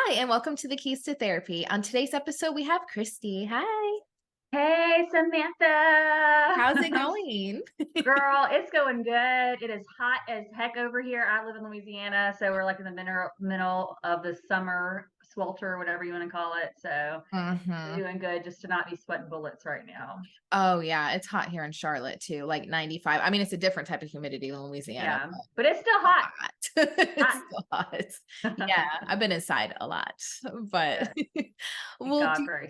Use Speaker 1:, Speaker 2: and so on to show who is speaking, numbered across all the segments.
Speaker 1: Hi, and welcome to the Keys to Therapy. On today's episode, we have Christy. Hi.
Speaker 2: Hey,
Speaker 1: How's it
Speaker 2: Samantha.
Speaker 1: going?
Speaker 2: Girl, it's going good. It is hot as heck over here. I live in Louisiana, so we're like in the middle of the summer swelter, whatever you want to call it. So
Speaker 1: hmm
Speaker 2: doing good just to not be sweating bullets right now.
Speaker 1: Oh, yeah. It's hot here in Charlotte, too, like 95. I mean, it's a different type of humidity than Louisiana,
Speaker 2: Yeah,
Speaker 1: but
Speaker 2: but it's still hot.
Speaker 1: hot. It's
Speaker 2: Hot.
Speaker 1: still hot. Yeah, I've been inside a lot, but
Speaker 2: Good. Thank
Speaker 1: well,
Speaker 2: God for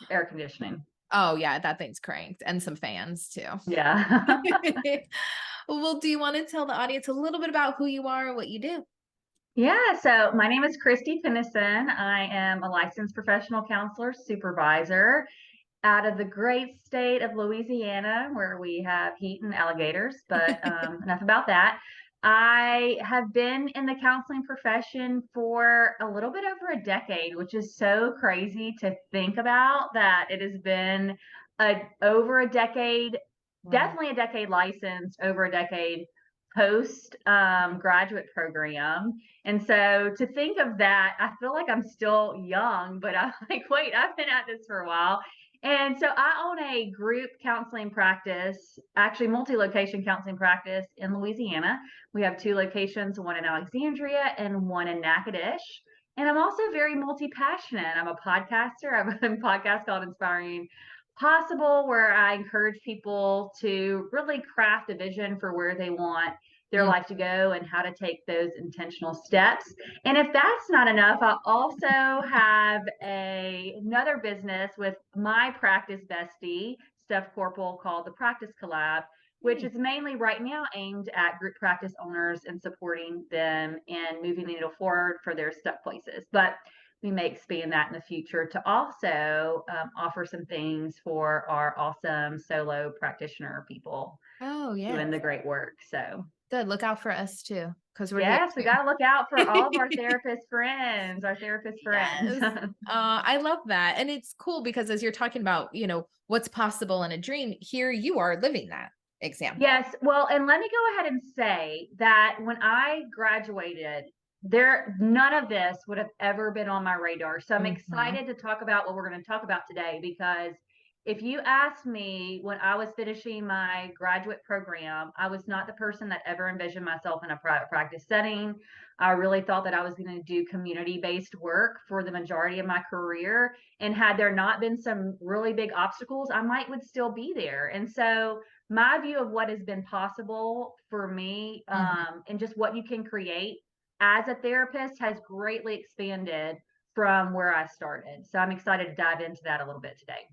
Speaker 2: air conditioning.
Speaker 1: oh, yeah, that thing's cranked and some fans, too.
Speaker 2: Yeah.
Speaker 1: Well, do you want to tell the audience a little bit about who you are and what you do?
Speaker 2: Yeah, so my name is Christy Pennison. I am a licensed professional counselor supervisor out of the great state of Louisiana, where we have heat and alligators, but enough about that. I have been in the counseling profession for a little bit over a decade, which is so crazy to think about that it has been over a decade,
Speaker 1: Wow.
Speaker 2: definitely a decade licensed, over a decade post graduate program. And so to think of that, I feel like I'm still young, but I'm like, wait, I've been at this for a while. And so I own a group counseling practice, actually multi-location counseling practice in Louisiana. We have two locations, one in Alexandria and one in Natchitoches. And I'm also very multi-passionate. I'm a podcaster. I have a podcast called Inspiring Possible, where I encourage people to really craft a vision for where they want their
Speaker 1: Mm.
Speaker 2: life to go and how to take those intentional steps. And if that's not enough, I also have another business with my practice bestie, Steph Corporal, called the Practice Collab, which is mainly right now aimed at group practice owners and supporting them in moving the needle forward for their stuck places. But we may expand that in the future to also offer some things for our awesome solo practitioner people
Speaker 1: Oh,
Speaker 2: doing
Speaker 1: yes.
Speaker 2: the great work. So
Speaker 1: Good. Look out for us too, because we're here
Speaker 2: yes, we
Speaker 1: too.
Speaker 2: got to look out for all of our therapist friends, our therapist friends.
Speaker 1: Yes. I love that. And it's cool because as you're talking about, what's possible in a dream, here you are living that example.
Speaker 2: Yes, well, and let me go ahead and say that when I graduated, none of this would have ever been on my radar. So I'm
Speaker 1: hmm
Speaker 2: excited to talk about what we're going to talk about today, because if you asked me when I was finishing my graduate program, I was not the person that ever envisioned myself in a private practice setting. I really thought that I was going to do community-based work for the majority of my career. And had there not been some really big obstacles, I might would still be there. And so my view of what has been possible for me,
Speaker 1: hmm
Speaker 2: and just what you can create as a therapist has greatly expanded from where I started. So I'm excited to dive into that a little bit today.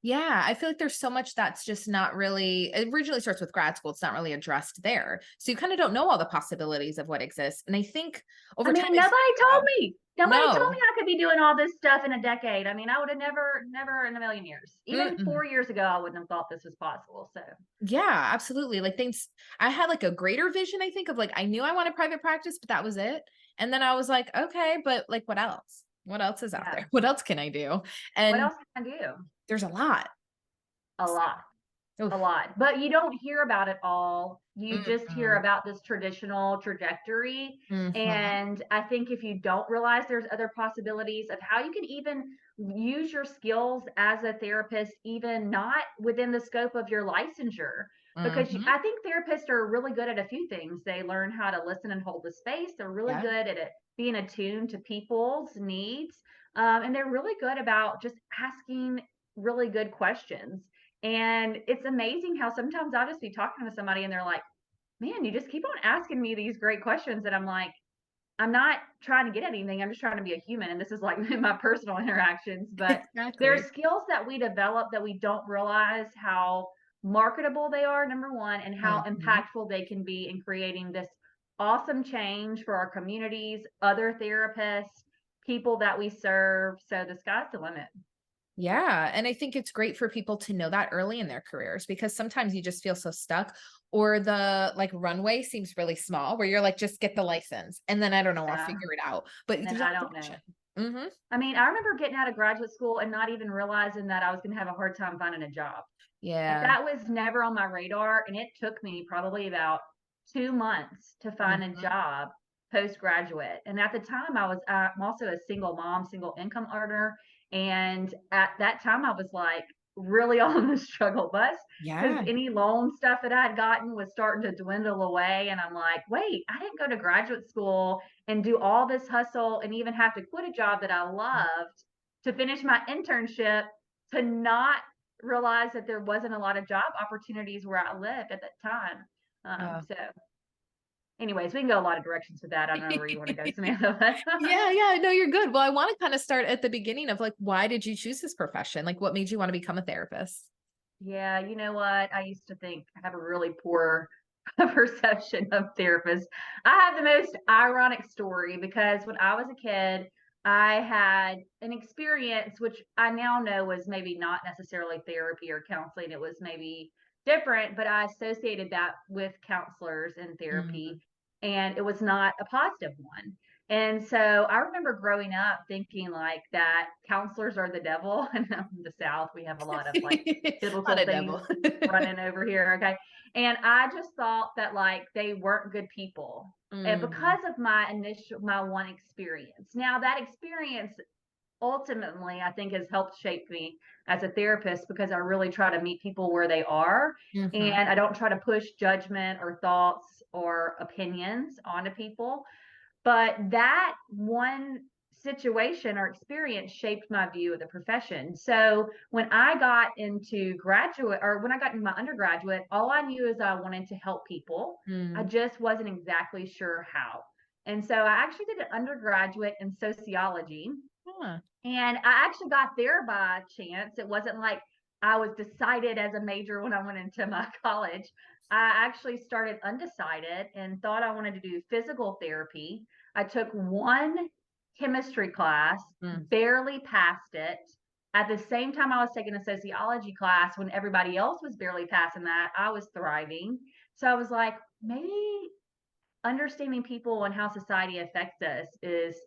Speaker 1: Yeah, I feel like there's so much that's just not really, it originally starts with grad school. It's not really addressed there. So you kind of don't know all the possibilities of what exists. And I think
Speaker 2: I
Speaker 1: over time,
Speaker 2: mean,
Speaker 1: as you
Speaker 2: nobody told
Speaker 1: grow,
Speaker 2: me. Nobody told me
Speaker 1: no,
Speaker 2: I could be doing all this stuff in a decade. I mean, I would have never in a million years. Even
Speaker 1: mm-mm.
Speaker 2: 4 years ago, I wouldn't have thought this was possible. So
Speaker 1: Yeah, absolutely. Like things, I had like a greater vision, I think, of like, I knew I wanted private practice, but that was it. And then I was like, okay, but like, what else? What else is out
Speaker 2: yeah.
Speaker 1: there? What else can I do?
Speaker 2: What
Speaker 1: And
Speaker 2: else can I do?
Speaker 1: there's a lot.
Speaker 2: A lot. A
Speaker 1: Oof.
Speaker 2: lot, but you don't hear about it all. You just hear
Speaker 1: Mm-mm.
Speaker 2: about this traditional trajectory.
Speaker 1: Mhm.
Speaker 2: And I think if you don't realize there's other possibilities of how you can even use your skills as a therapist, even not within the scope of your licensure, because
Speaker 1: Mhm.
Speaker 2: I think therapists are really good at a few things. They learn how to listen and hold the space. They're really
Speaker 1: Yeah.
Speaker 2: good at it, being attuned to people's needs. And they're really good about just asking really good questions. And it's amazing how sometimes I'll just be talking with somebody and they're like, man, you just keep on asking me these great questions. And I'm like, I'm not trying to get anything. I'm just trying to be a human. And this is like my personal interactions. But there are
Speaker 1: Exactly.
Speaker 2: skills that we develop that we don't realize how marketable they are, number one, and how
Speaker 1: Mhm.
Speaker 2: impactful they can be in creating this awesome change for our communities, other therapists, people that we serve. So the sky's the limit.
Speaker 1: Yeah, and I think it's great for people to know that early in their careers because sometimes you just feel so stuck or the like runway seems really small where you're like just get the license and then I don't know, I'll
Speaker 2: Yeah.
Speaker 1: figure it out. But
Speaker 2: And then
Speaker 1: there's
Speaker 2: I
Speaker 1: always
Speaker 2: don't know.
Speaker 1: option. Mhm.
Speaker 2: I mean, I remember getting out of graduate school and not even realizing that I was going to have a hard time finding a job. Like
Speaker 1: Yeah.
Speaker 2: that was never on my radar. And it took me probably about 2 months to find a
Speaker 1: Mhm.
Speaker 2: job. postgraduate. And at the time I'm also a single mom, single income earner. And at that time I was like really on the struggle bus because
Speaker 1: Yeah.
Speaker 2: any loan stuff that I'd gotten was starting to dwindle away. And I'm like, wait, I didn't go to graduate school and do all this hustle and even have to quit a job that I loved to finish my internship, to not realize that there wasn't a lot of job opportunities where I lived at that time.
Speaker 1: Oh.
Speaker 2: So anyways, we can go a lot of directions with that. I don't know where you want to go, Samantha.
Speaker 1: Yeah, yeah. No, you're good. Well, I want to kind of start at the beginning of like, why did you choose this profession? Like, what made you want to become a therapist?
Speaker 2: Yeah, you know what? I used to think I have a really poor perception of therapists. I have the most ironic story because when I was a kid, I had an experience which I now know was maybe not necessarily therapy or counseling. It was maybe different, but I associated that with counselors and
Speaker 1: Mm.
Speaker 2: therapy, and it was not a positive one. And so I remember growing up thinking like that counselors are the devil. And in the South, we have a lot of like
Speaker 1: Not
Speaker 2: biblical
Speaker 1: a
Speaker 2: things
Speaker 1: devil.
Speaker 2: running over here. Okay. And I just thought that like they weren't good people. And
Speaker 1: Mm.
Speaker 2: because of my one experience. Now that experience ultimately I think has helped shape me as a therapist because I really try to meet people where they are.
Speaker 1: Mhm.
Speaker 2: And I don't try to push judgment or thoughts or opinions onto people. But that one situation or experience shaped my view of the profession. So when I got into graduate or when I got into my undergraduate, all I knew is I wanted to help people. I
Speaker 1: Mm.
Speaker 2: just wasn't exactly sure how. And so I actually did an undergraduate in sociology,
Speaker 1: Huh.
Speaker 2: and I actually got there by chance. It wasn't like I was decided as a major when I went into my college. I actually started undecided and thought I wanted to do physical therapy. I took one chemistry class,
Speaker 1: Mm.
Speaker 2: barely passed it. At the same time, I was taking a sociology class when everybody else was barely passing that. I was thriving. So I was like, maybe understanding people and how society affects us is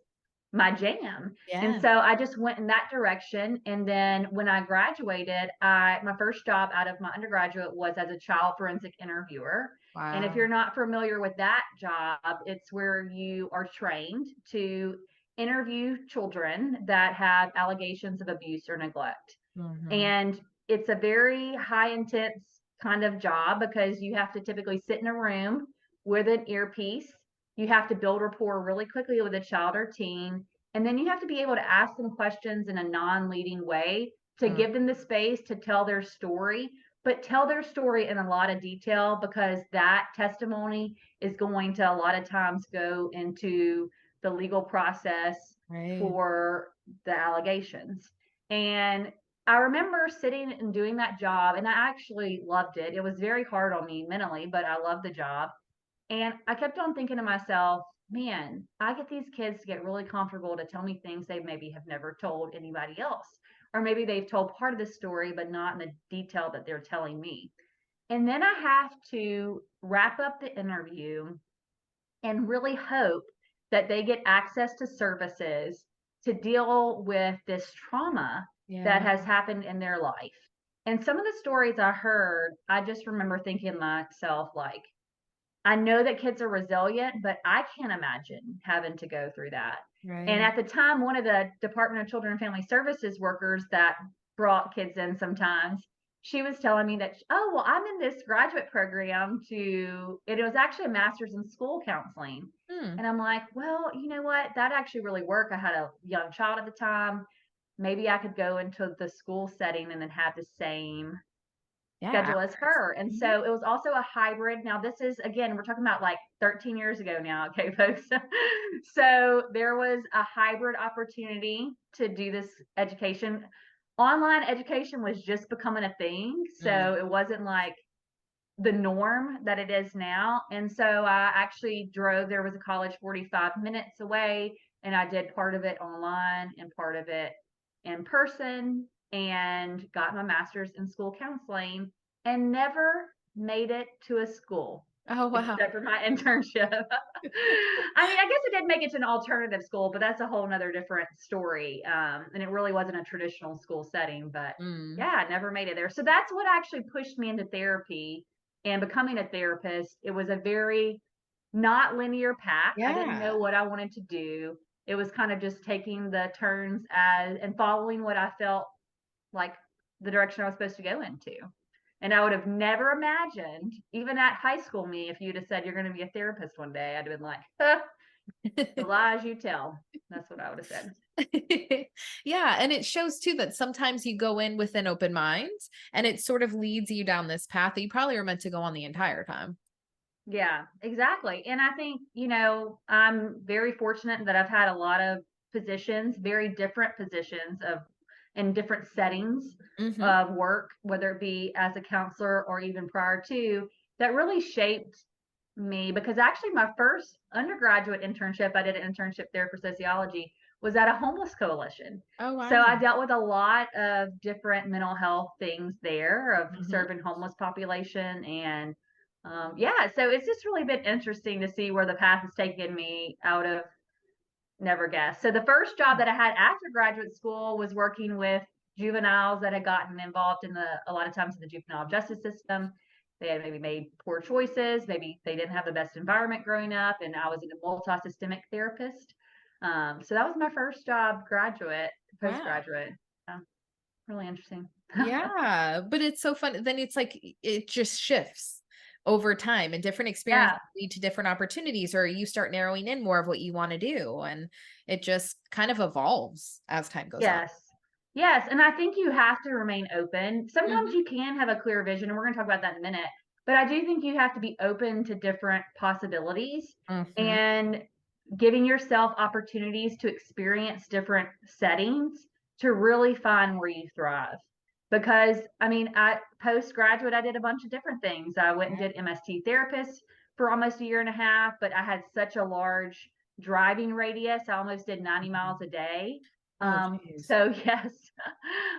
Speaker 2: my jam. And
Speaker 1: Yeah.
Speaker 2: so I just went in that direction. And then when I graduated, my first job out of my undergraduate was as a child forensic interviewer. And if
Speaker 1: Wow.
Speaker 2: you're not familiar with that job, it's where you are trained to interview children that have allegations of abuse or neglect.
Speaker 1: Mhm.
Speaker 2: And it's a very high intense kind of job because you have to typically sit in a room with an earpiece. You have to build rapport really quickly with a child or teen. And then you have to be able to ask them questions in a non leading way to
Speaker 1: Mm.
Speaker 2: give them the space to tell their story, but tell their story in a lot of detail because that testimony is going to a lot of times go into the legal process
Speaker 1: Right.
Speaker 2: for the allegations. And I remember sitting and doing that job, and I actually loved it. It was very hard on me mentally, but I loved the job. And I kept on thinking to myself, man, I get these kids to get really comfortable to tell me things they maybe have never told anybody else. Or maybe they've told part of the story, but not in the detail that they're telling me. And then I have to wrap up the interview and really hope that they get access to services to deal with this trauma that
Speaker 1: Yeah.
Speaker 2: has happened in their life. And some of the stories I heard, I just remember thinking to myself, like, I know that kids are resilient, but I can't imagine having to go through that. And
Speaker 1: Right.
Speaker 2: at the time, one of the Department of Children and Family Services workers that brought kids in sometimes, she was telling me that, oh, well, I'm in this graduate program it was actually a master's in school counseling.
Speaker 1: Hmm.
Speaker 2: And I'm like, well, you know what? That actually really worked. I had a young child at the time. Maybe I could go into the school setting and then have the same
Speaker 1: Yeah.
Speaker 2: schedule as her. And
Speaker 1: Mhm.
Speaker 2: so it was also a hybrid. Now, this is again, we're talking about like 13 years ago now, okay, folks. So there was a hybrid opportunity to do this education. Online education was just becoming a thing.
Speaker 1: Mm.
Speaker 2: So it wasn't like the norm that it is now. And so I actually drove, there was a college 45 minutes away, and I did part of it online and part of it in person, and got my master's in school counseling and never made it to a school
Speaker 1: Oh, wow.
Speaker 2: except for my internship. I mean, I guess it did make it to an alternative school, but that's a whole nother different story. And it really wasn't a traditional school setting, but
Speaker 1: Mm.
Speaker 2: yeah, I never made it there. So that's what actually pushed me into therapy and becoming a therapist. It was a very not linear path. I didn't
Speaker 1: Yeah.
Speaker 2: know what I wanted to do. It was kind of just taking the turns as and following what I felt like the direction I was supposed to go into. And I would have never imagined, even at high school me, if you'd have said you're going to be a therapist one day, I'd have been like, huh, the lies you tell. That's what I would have said.
Speaker 1: Yeah, and it shows too that sometimes you go in with an open mind and it sort of leads you down this path that you probably were meant to go on the entire time.
Speaker 2: Yeah, exactly. And I think, I'm very fortunate that I've had a lot of positions, very different positions of in different settings
Speaker 1: Mhm.
Speaker 2: of work, whether it be as a counselor or even prior to, that really shaped me because actually my first undergraduate internship, I did an internship there for sociology, was at a homeless coalition.
Speaker 1: Oh,
Speaker 2: So I
Speaker 1: wow.
Speaker 2: dealt with a lot of different mental health things there of
Speaker 1: Mhm.
Speaker 2: serving homeless population and yeah, so it's just really been interesting to see where the path has taken me out of never guessed. So the first job that I had after graduate school was working with juveniles that had gotten involved in a lot of times in the juvenile justice system. They had maybe made poor choices, maybe they didn't have the best environment growing up, and I was a multi-systemic therapist. So that was my first job,
Speaker 1: Wow.
Speaker 2: postgraduate. Uh, really interesting.
Speaker 1: Yeah, but it's so fun. Then it's like it just shifts over time and different experiences
Speaker 2: Yeah.
Speaker 1: lead to different opportunities, or you start narrowing in more of what you want to do. And it just kind of evolves as time goes on.
Speaker 2: Yes. Yes, and I think you have to remain open. Sometimes
Speaker 1: Mhm.
Speaker 2: you can have a clear vision, and we're gonna talk about that in a minute, but I do think you have to be open to different possibilities
Speaker 1: Mhm.
Speaker 2: and giving yourself opportunities to experience different settings to really find where you thrive. Because, I mean, I postgraduate, I did a bunch of different things. I went and did MST therapist for almost a year and a half, but I had such a large driving radius. I almost did 90
Speaker 1: Mhm.
Speaker 2: miles a day.
Speaker 1: Oh, geez.
Speaker 2: So yes,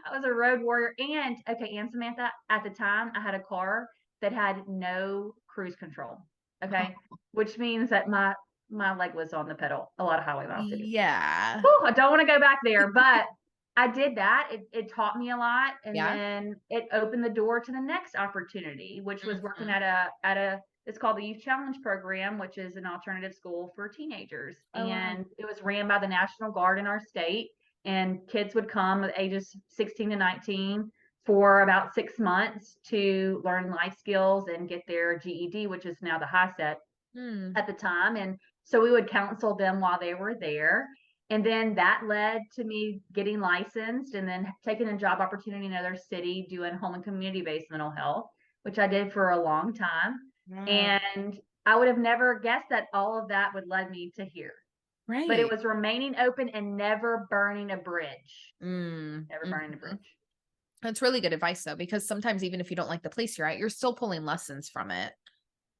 Speaker 2: I was a road warrior. And okay, and Samantha, at the time I had a car that had no cruise control. Okay. Which means that my leg was on the pedal a lot of highway miles a day.
Speaker 1: Yeah.
Speaker 2: Whew, I don't want to go back there, but I did that. It taught me a lot, and
Speaker 1: Yeah.
Speaker 2: then it opened the door to the next opportunity, which was working
Speaker 1: Mhm.
Speaker 2: at a it's called the Youth Challenge Program, which is an alternative school for teenagers,
Speaker 1: Oh, wow.
Speaker 2: and it was ran by the National Guard in our state, and kids would come at ages 16 to 19 for about 6 months to learn life skills and get their GED, which is now the high set
Speaker 1: Hmm.
Speaker 2: at the time. And so we would counsel them while they were there. And then that led to me getting licensed and then taking a job opportunity in another city doing home and community based mental health, which I did for a long time.
Speaker 1: Wow.
Speaker 2: And I would have never guessed that all of that would lead me to here. But it
Speaker 1: Right.
Speaker 2: was remaining open and never burning a bridge.
Speaker 1: Mm.
Speaker 2: Never burning a
Speaker 1: Mhm.
Speaker 2: bridge.
Speaker 1: That's really good advice though, because sometimes even if you don't like the place you're at, you're still pulling lessons from it.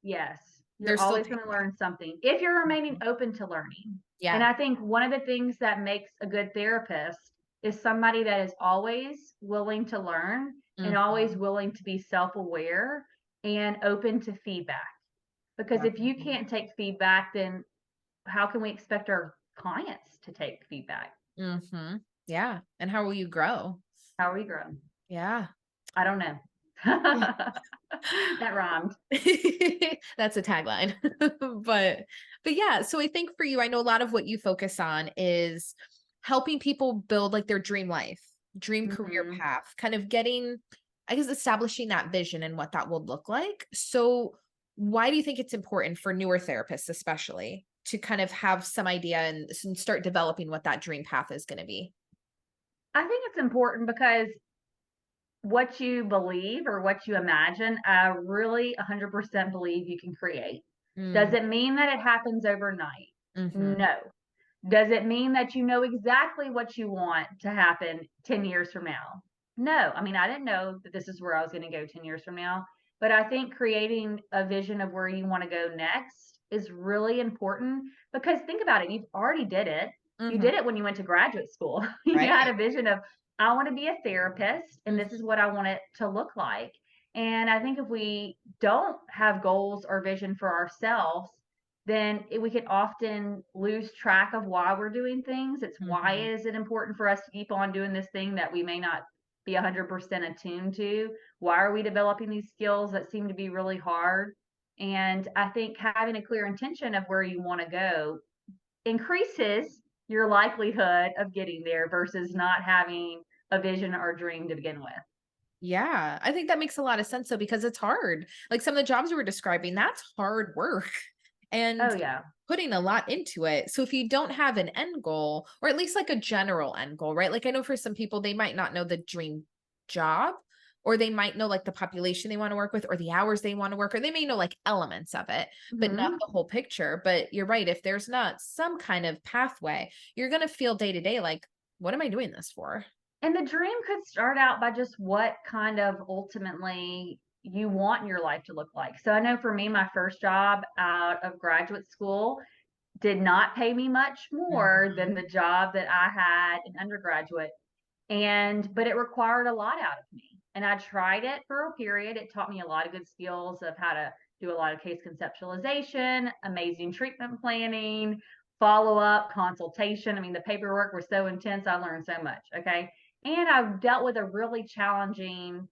Speaker 2: Yes, you're
Speaker 1: There's still
Speaker 2: always going to
Speaker 1: takeaway.
Speaker 2: learn something if you're remaining
Speaker 1: Mhm.
Speaker 2: open to learning. And
Speaker 1: Yeah.
Speaker 2: I think one of the things that makes a good therapist is somebody that is always willing to learn and always
Speaker 1: Mhm.
Speaker 2: willing to be self aware and open to feedback. Because if you
Speaker 1: Definitely.
Speaker 2: can't take feedback, then how can we expect our clients to take feedback?
Speaker 1: Mhm. Yeah. And how will you grow?
Speaker 2: How are we growing?
Speaker 1: Yeah.
Speaker 2: I don't know.
Speaker 1: Yeah.
Speaker 2: That rhymed.
Speaker 1: That's a tagline. but but yeah, so I think for you, I know a lot of what you focus on is helping people build like their dream life, dream career
Speaker 2: Hmm.
Speaker 1: path, kind of getting, I guess, establishing that vision and what that will look like. So why do you think it's important for newer therapists, especially, to kind of have some idea and start developing what that dream path is going to be?
Speaker 2: I think it's important because what you believe or what you imagine, I really 100% believe you can create. Does
Speaker 1: Mm,
Speaker 2: it mean that it happens overnight?
Speaker 1: hmm.
Speaker 2: No. Does it mean that you know exactly what you want to happen 10 years from now? No. I mean, I didn't know that this is where I was going to go 10 years from now, but I think creating a vision of where you want to go next is really important because think about it, you've already did it. You
Speaker 1: Hmm.
Speaker 2: did it when you went to graduate school. You had
Speaker 1: Right.
Speaker 2: a vision of I want to be a therapist and this is
Speaker 1: Mhm.
Speaker 2: what I want it to look like. And I think if we don't have goals or vision for ourselves, then we can often lose track of why we're doing things. It's why
Speaker 1: Mhm.
Speaker 2: is it important for us to keep on doing this thing that we may not be 100% attuned to? Why are we developing these skills that seem to be really hard? And I think having a clear intention of where you want to go increases your likelihood of getting there versus not having a vision or dream to begin with.
Speaker 1: Yeah, I think that makes a lot of sense though, because it's hard. Like some of the jobs you were describing, that's hard work and
Speaker 2: Oh, yeah.
Speaker 1: putting a lot into it. So if you don't have an end goal, or at least like a general end goal, right? Like I know for some people, they might not know the dream job, or they might know like the population they want to work with, or the hours they want to work, or they may know like elements of it, but not
Speaker 2: Hmm.
Speaker 1: the whole picture. But you're right. If there's not some kind of pathway, you're going to feel day to day like, what am I doing this for?
Speaker 2: And the dream could start out by just what kind of ultimately you want your life to look like. So I know for me, my first job out of graduate school did not pay me much more than
Speaker 1: Mhm.
Speaker 2: the job that I had in undergraduate. But it required a lot out of me. And I tried it for a period. It taught me a lot of good skills of how to do a lot of case conceptualization, amazing treatment planning, follow up, consultation. I mean, the paperwork was so intense. I learned so much. Okay. And I've dealt with a really challenging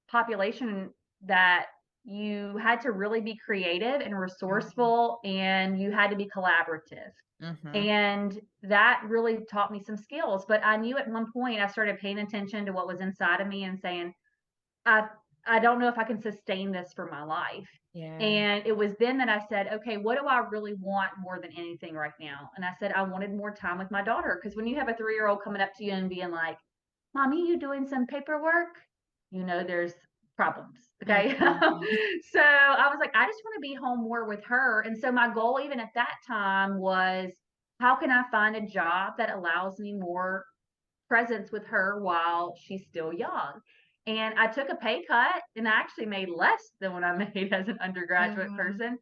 Speaker 2: population that you had to really be creative and resourceful and you had to be collaborative.
Speaker 1: Mhm.
Speaker 2: And that really taught me some skills. But I knew at one point I started paying attention to what was inside of me and saying, I I don't know if I can sustain this for my life.
Speaker 1: Yeah.
Speaker 2: And it was then that I said, okay, what do I really want more than anything right now? And I said, I wanted more time with my daughter. Because when you have a 3-year old coming up to you and being like, Mommy, you doing some paperwork? You know, there's problems. Okay.
Speaker 1: Mhm.
Speaker 2: So I was like, I just want to be home more with her. And so my goal, even at that time, was how can I find a job that allows me more presence with her while she's still young. And I took a pay cut and I actually made less than what I made as an undergraduate
Speaker 1: Yeah.
Speaker 2: person.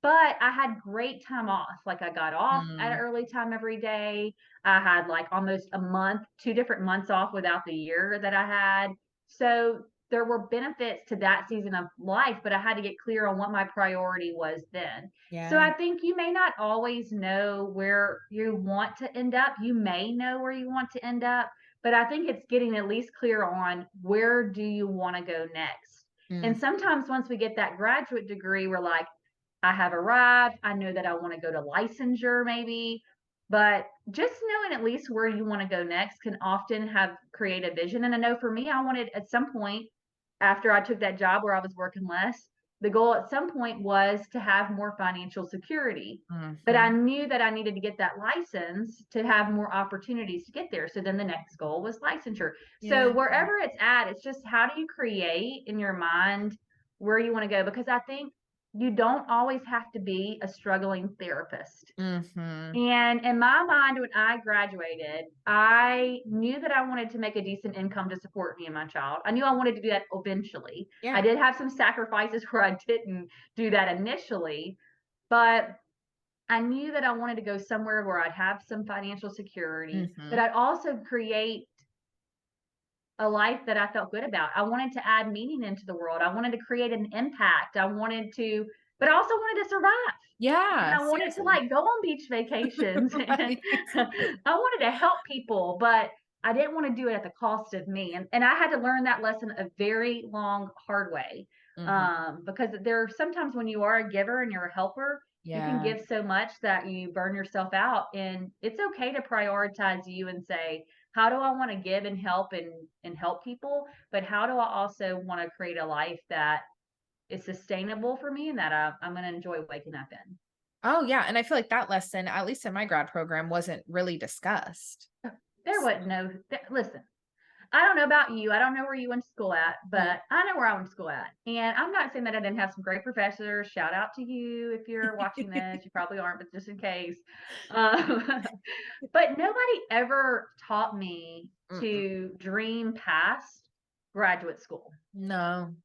Speaker 2: But I had great time off. Like I got off at an
Speaker 1: Mm.
Speaker 2: early time every day. I had like almost a month, 2 different months off without the year that I had. So there were benefits to that season of life, but I had to get clear on what my priority was then. So
Speaker 1: Yeah.
Speaker 2: I think you may not always know where you want to end up. You may know where you want to end up, but I think it's getting at least clear on where do you want to go next.
Speaker 1: Mm.
Speaker 2: And sometimes once we get that graduate degree, we're like, I have arrived. I know that I want to go to licensure maybe, but just knowing at least where you want to go next can often have create a vision. And I know for me, I wanted at some point after I took that job where I was working less, the goal at some point was to have more financial security. But I
Speaker 1: Mhm.
Speaker 2: knew that I needed to get that license to have more opportunities to get there. So then the next goal was licensure. So
Speaker 1: Yeah.
Speaker 2: wherever it's at, it's just how do you create in your mind where you want to go? Because I think you don't always have to be a struggling therapist.
Speaker 1: Mhm.
Speaker 2: And in my mind, when I graduated, I knew that I wanted to make a decent income to support me and my child. I knew I wanted to do that eventually. I
Speaker 1: Yeah.
Speaker 2: did have some sacrifices where I didn't do that initially, but I knew that I wanted to go somewhere where I'd have some financial security, but
Speaker 1: Mhm.
Speaker 2: I'd also create a life that I felt good about. I wanted to add meaning into the world. I wanted to create an impact. But I also wanted to survive. And
Speaker 1: Yeah,
Speaker 2: I wanted to
Speaker 1: seriously.
Speaker 2: like go on beach vacations and
Speaker 1: Right.
Speaker 2: I wanted to help people, but I didn't want to do it at the cost of me. And I had to learn that lesson a very long, hard way.
Speaker 1: Mhm.
Speaker 2: Because there are sometimes when you are a giver and you're a helper, you can
Speaker 1: Yeah.
Speaker 2: give so much that you burn yourself out. And it's okay to prioritize you and say, how do I want to give and help people? But how do I also want to create a life that is sustainable for me and that I'm going to enjoy waking up in?
Speaker 1: Oh, yeah, and I feel like that lesson, at least in my grad program, wasn't really discussed.
Speaker 2: There wasn't no listen. I don't know about you. I don't know where you went to school at,
Speaker 1: Mhm.
Speaker 2: but I know where I went to school at. And I'm not saying that I didn't have some great professors. Shout out to you if you're watching this. You probably aren't, but just in case. Um, but nobody ever taught me
Speaker 1: Mm-mm.
Speaker 2: to dream past graduate school.
Speaker 1: No.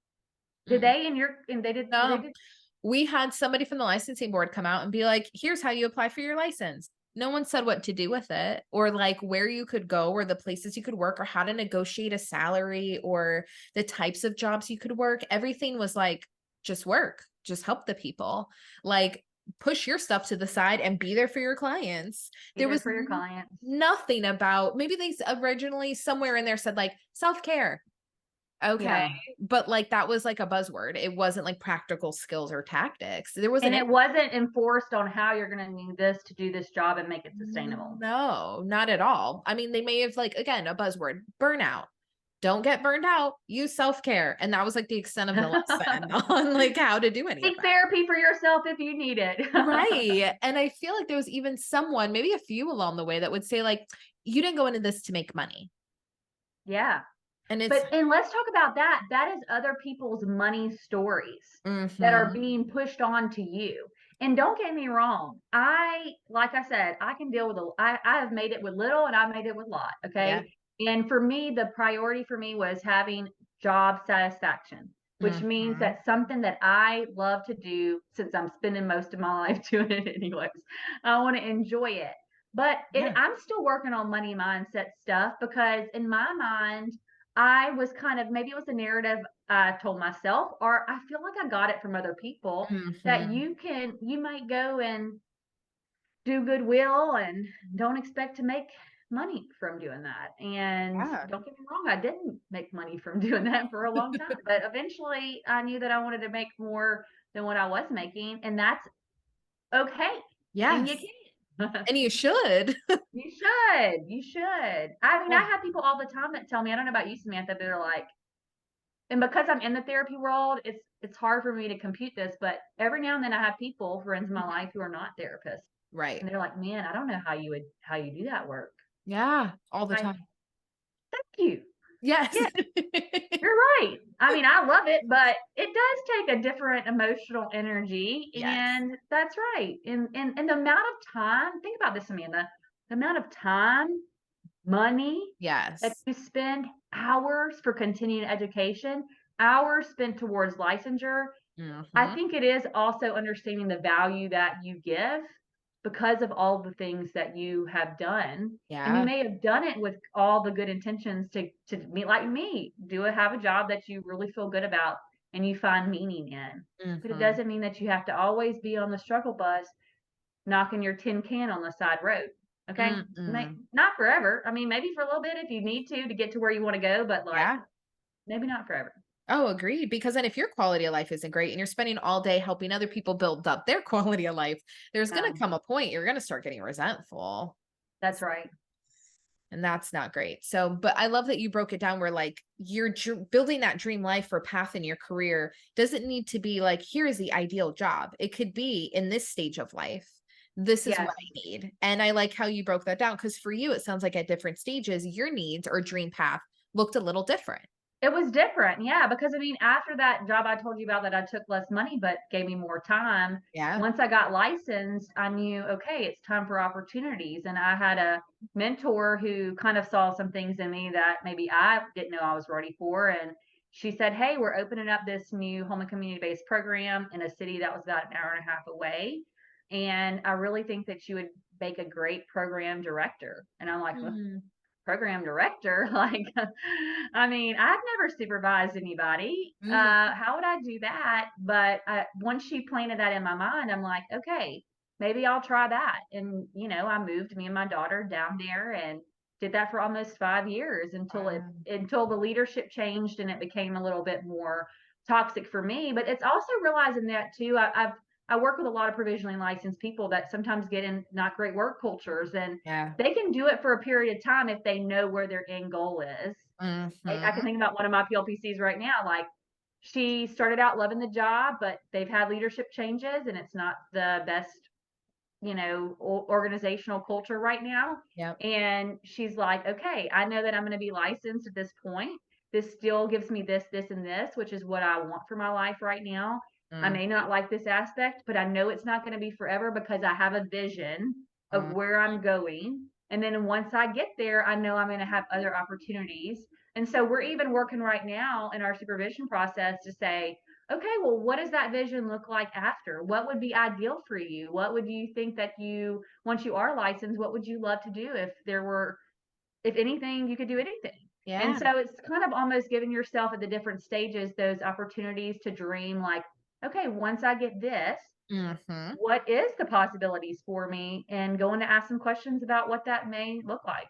Speaker 2: Did
Speaker 1: Mm-mm.
Speaker 2: they in your and they did they
Speaker 1: No.
Speaker 2: did
Speaker 1: We had somebody from the licensing board come out and be like, "Here's how you apply for your license." No one said what to do with it or like where you could go or the places you could work or how to negotiate a salary or the types of jobs you could work. Everything was like, just work, just help the people. Like push your stuff to the side and be there for your clients.
Speaker 2: be
Speaker 1: There
Speaker 2: there
Speaker 1: was
Speaker 2: for your clients?
Speaker 1: nothing about, maybe they originally somewhere in there said like self-care. Okay.
Speaker 2: Yeah.
Speaker 1: But like that was like a buzzword. It wasn't like practical skills or tactics. There
Speaker 2: And
Speaker 1: wasn't
Speaker 2: it wasn't enforced on how you're gonna need this to do this job and make it sustainable.
Speaker 1: no, not at all. I mean, they may have like again a buzzword, burnout. Don't get burned out. Use self-care. And that was like the extent of the lesson on like how to do any of
Speaker 2: Seek
Speaker 1: that.
Speaker 2: therapy for yourself if you need it.
Speaker 1: Right. And I feel like there was even someone, maybe a few along the way that would say like, you didn't go into this to make money.
Speaker 2: Yeah.
Speaker 1: And it's
Speaker 2: But and let's talk about that. That is other people's money stories that are
Speaker 1: mhm.
Speaker 2: being pushed on to you. And don't get me wrong, like I said, I can deal with I have made it with little and I've made it with a lot.
Speaker 1: Yeah.
Speaker 2: Okay. And for me, the priority for me was having job satisfaction, which means
Speaker 1: Mhm.
Speaker 2: that something that I love to do since I'm spending most of my life doing it anyways. I want to enjoy it. But
Speaker 1: Yeah.
Speaker 2: I'm still working on money mindset stuff because in my mind, I was kind of maybe it was a narrative I told myself, or I feel like I got it from other people that
Speaker 1: Mhm.
Speaker 2: you might go and do goodwill and don't expect to make money from doing that. And
Speaker 1: Yeah.
Speaker 2: don't get me wrong, I didn't make money from doing that for a long time, but eventually I knew that I wanted to make more than what I was making, and that's okay. And you
Speaker 1: Yes.
Speaker 2: can.
Speaker 1: And you should.
Speaker 2: You should. You should. I mean, I
Speaker 1: Yeah.
Speaker 2: have people all the time that tell me, I don't know about you, Samantha, but they're like, and because I'm in the therapy world, it's hard for me to compute this, but every now and then I have people, friends in my
Speaker 1: Mhm.
Speaker 2: life who are not therapists.
Speaker 1: Right.
Speaker 2: And they're like, "Man, I don't know how you do that work."
Speaker 1: Yeah. All the
Speaker 2: Like,
Speaker 1: time.
Speaker 2: thank you.
Speaker 1: Yes.
Speaker 2: Yeah, you're right. I mean, I love it, but it does take a different emotional energy,
Speaker 1: Yes.
Speaker 2: and that's right. And the amount of time, think about this, Amanda, the amount of time, money that
Speaker 1: Yes.
Speaker 2: you spend, hours for continuing education, hours spent towards licensure. I
Speaker 1: Mhm.
Speaker 2: think it is also understanding the value that you give because of all the things that you have done. And you
Speaker 1: Yeah.
Speaker 2: may have done it with all the good intentions to meet like me, have a job that you really feel good about and you find meaning in. But it
Speaker 1: Mhm.
Speaker 2: doesn't mean that you have to always be on the struggle bus knocking your tin can on the side road. Okay?
Speaker 1: Mm-mm.
Speaker 2: Not forever. I mean, maybe for a little bit if you need to get to where you want to go, but like
Speaker 1: Yeah.
Speaker 2: maybe not forever.
Speaker 1: Oh, agreed. Because then if your quality of life isn't great and you're spending all day helping other people build up their quality of life, there's going to
Speaker 2: Um,
Speaker 1: come a point you're going to start getting resentful.
Speaker 2: that's right.
Speaker 1: And that's not great. So, but I love that you broke it down where like you're building that dream life or path in your career doesn't need to be like, here is the ideal job. It could be in this stage of life. This is what
Speaker 2: Yes.
Speaker 1: I need. And I like how you broke that down because for you, it sounds like at different stages, your needs or dream path looked a little different.
Speaker 2: It was different, yeah, because I mean, after that job I told you about that I took less money but gave me more time,
Speaker 1: Yeah.
Speaker 2: once I got licensed, I knew, okay, it's time for opportunities. And I had a mentor who kind of saw some things in me that maybe I didn't know I was ready for. And she said, "Hey, we're opening up this new home and community-based program in a city that was about an hour and a half away. And I really think that you would make a great program director." And I'm like, "Well,
Speaker 1: Mm,
Speaker 2: program director, like, I mean, I've never supervised anybody.
Speaker 1: mhm.
Speaker 2: How would I do that?" But once she planted that in my mind, I'm like, okay, maybe I'll try that. And I moved me and my daughter down there and did that for almost 5 years
Speaker 1: Wow.
Speaker 2: until the leadership changed and it became a little bit more toxic for me. But it's also realizing that too. I work with a lot of provisionally licensed people that sometimes get in not great work cultures, and
Speaker 1: Yeah.
Speaker 2: they can do it for a period of time if they know where their end goal is. I can
Speaker 1: Mhm.
Speaker 2: think about one of my PLPCs right now. Like, she started out loving the job, but they've had leadership changes and it's not the best, organizational culture right now.
Speaker 1: Yep.
Speaker 2: And she's like, okay, I know that I'm going to be licensed at this point. This still gives me this, this, and this, which is what I want for my life right now. I
Speaker 1: Mm,
Speaker 2: may not like this aspect, but I know it's not going to be forever because I have a vision of
Speaker 1: mm.
Speaker 2: where I'm going. And then once I get there, I know I'm going to have other opportunities. And so we're even working right now in our supervision process to say, okay, well, what does that vision look like after? What would be ideal for you? What would you think that once you are licensed, what would you love to do if anything, you could do anything? And
Speaker 1: Yeah.
Speaker 2: so it's kind of almost giving yourself at the different stages those opportunities to dream like, okay, once I get this,
Speaker 1: Mhm.
Speaker 2: what is the possibilities for me? And going to ask some questions about what that may look like.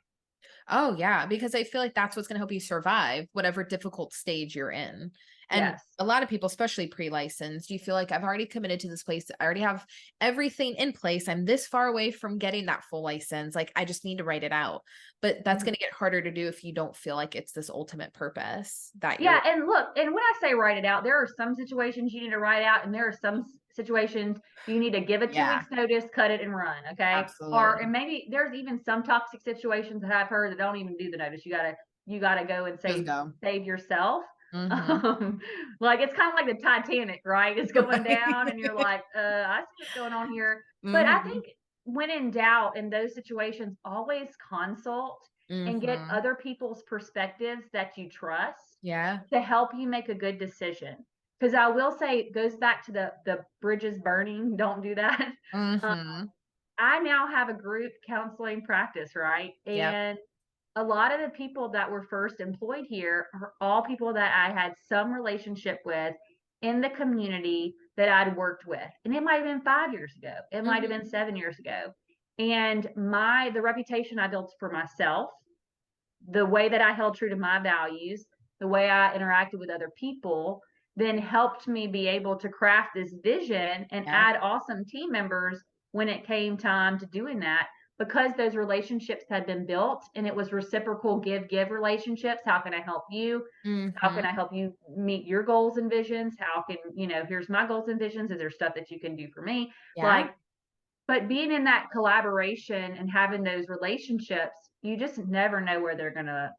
Speaker 1: Oh yeah, because I feel like that's what's going to help you survive whatever difficult stage you're in. And
Speaker 2: Yes.
Speaker 1: a lot of people, especially pre-licensed, you feel like I've already committed to this place. I already have everything in place. I'm this far away from getting that full license. Like I just need to write it out. But that's
Speaker 2: Mhm.
Speaker 1: going to get harder to do if you don't feel like it's this ultimate purpose that
Speaker 2: Yeah,
Speaker 1: you're.
Speaker 2: and look, and when I say write it out, there are some situations you need to write out, and there are some situations you need to give a 2
Speaker 1: Yeah,
Speaker 2: weeks notice, cut it and run, okay? Or and
Speaker 1: absolutely.
Speaker 2: maybe there's even some toxic situations that I've heard that don't even do the notice. You gotta go and
Speaker 1: Just go.
Speaker 2: save yourself.
Speaker 1: Mm-hmm.
Speaker 2: Um, like it's kind of like the Titanic, right? It's going down, and you're like, I see what's going on here. But I
Speaker 1: Mm-hmm.
Speaker 2: think when in doubt in those situations, always consult and get
Speaker 1: Mm-hmm.
Speaker 2: other people's perspectives that you trust
Speaker 1: Yeah.
Speaker 2: to help you make a good decision. Because I will say it goes back to the bridges burning. Don't do that. Um,
Speaker 1: Mm-hmm.
Speaker 2: I now have a group counseling practice, right?
Speaker 1: Yep.
Speaker 2: And a lot of the people that were first employed here are all people that I had some relationship with in the community that I'd worked with. And it might have been 5 years ago. It might have
Speaker 1: Mm-hmm.
Speaker 2: been 7 years ago. And the reputation I built for myself, the way that I held true to my values, the way I interacted with other people, then helped me be able to craft this vision and
Speaker 1: Yeah.
Speaker 2: add awesome team members when it came time to doing that, because those relationships had been built and it was reciprocal give relationships. How can I help you? How can
Speaker 1: Mm-hmm.
Speaker 2: I help you meet your goals and visions? How can, here's my goals and visions. Is there stuff that you can do for me?
Speaker 1: Yeah.
Speaker 2: Like, but being in that collaboration and having those relationships, you just never know where they're gonna